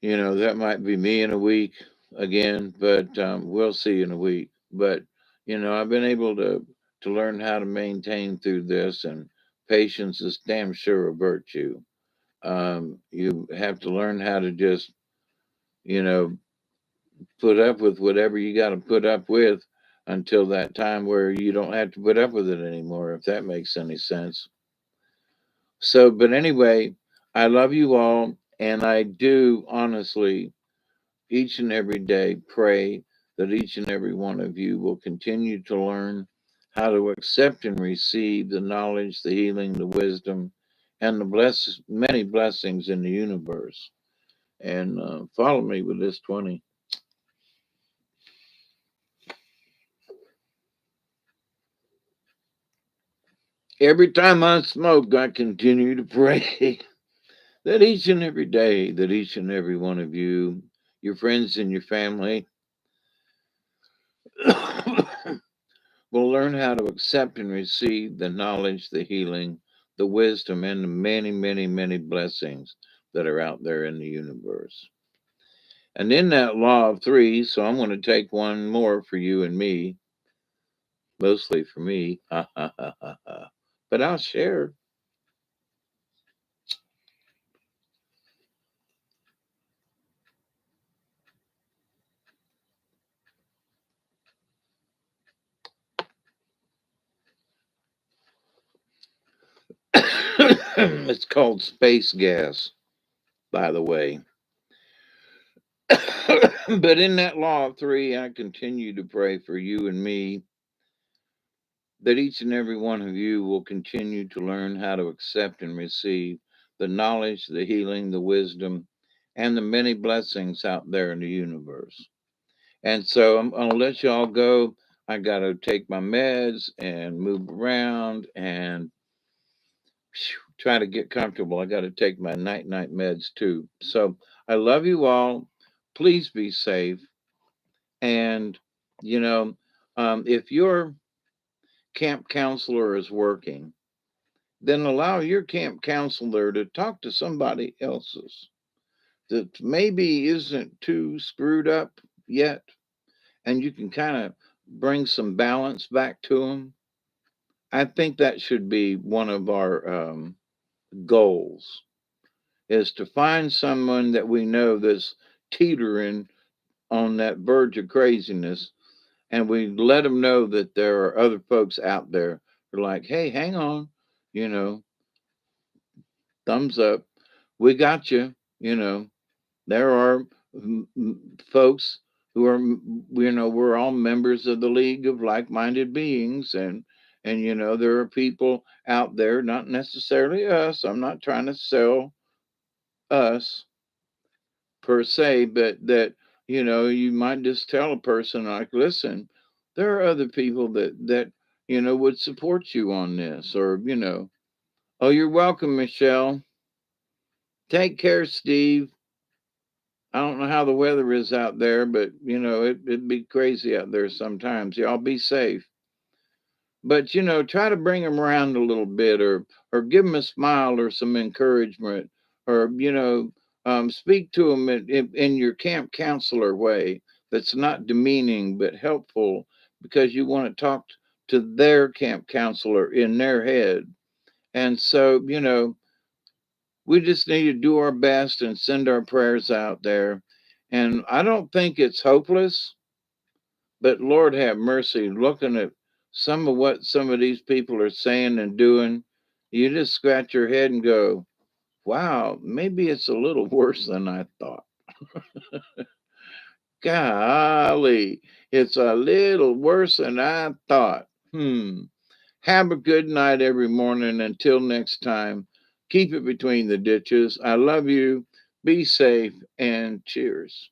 that might be me in a week again, but we'll see in a week. But I've been able to learn how to maintain through this, and patience is damn sure a virtue. You have to learn how to just you know put up with whatever you got to put up with until that time where you don't have to put up with it anymore, if that makes any sense. So, but anyway, I love you all, and I do honestly each and every day pray that each and every one of you will continue to learn how to accept and receive the knowledge, the healing, the wisdom, and the many blessings in the universe. And follow me with this 20. Every time I smoke, I continue to pray that each and every day, that each and every one of you, your friends and your family, will learn how to accept and receive the knowledge, the healing, the wisdom, and the many, many, many blessings that are out there in the universe. And in that law of three, so I'm going to take one more for you and me, mostly for me, but I'll share. It's called space gas, by the way. But in that law of three, I continue to pray for you and me that each and every one of you will continue to learn how to accept and receive the knowledge, the healing, the wisdom, and the many blessings out there in the universe. And so I'm gonna let y'all go. I gotta take my meds and move around and try to get comfortable. I gotta take my night meds too. So I love you all. Please be safe. And you know, if your camp counselor is working, then allow your camp counselor to talk to somebody else's that maybe isn't too screwed up yet, and you can kind of bring some balance back to them. I think that should be one of our goals, is to find someone that we know that's teetering on that verge of craziness, and we let them know that there are other folks out there who are like, hey, hang on, you know, thumbs up, we got you, you know. There are folks who are, we're all members of the League of Like-Minded Beings, and there are people out there, not necessarily us. I'm not trying to sell us per se, but that you might just tell a person like, listen, there are other people that would support you on this, or oh, you're welcome, Michelle. Take care, Steve. I don't know how the weather is out there, but it'd be crazy out there sometimes. Y'all be safe. But try to bring them around a little bit, or give them a smile or some encouragement, or speak to them in your camp counselor way that's not demeaning but helpful, because you want to talk to their camp counselor in their head. And so we just need to do our best and send our prayers out there. And I don't think it's hopeless, but Lord have mercy, looking at some of what some of these people are saying and doing, you just scratch your head and go, wow, maybe it's a little worse than I thought. Golly, it's a little worse than I thought. Have a good night every morning. Until next time, keep it between the ditches. I love you. Be safe and cheers.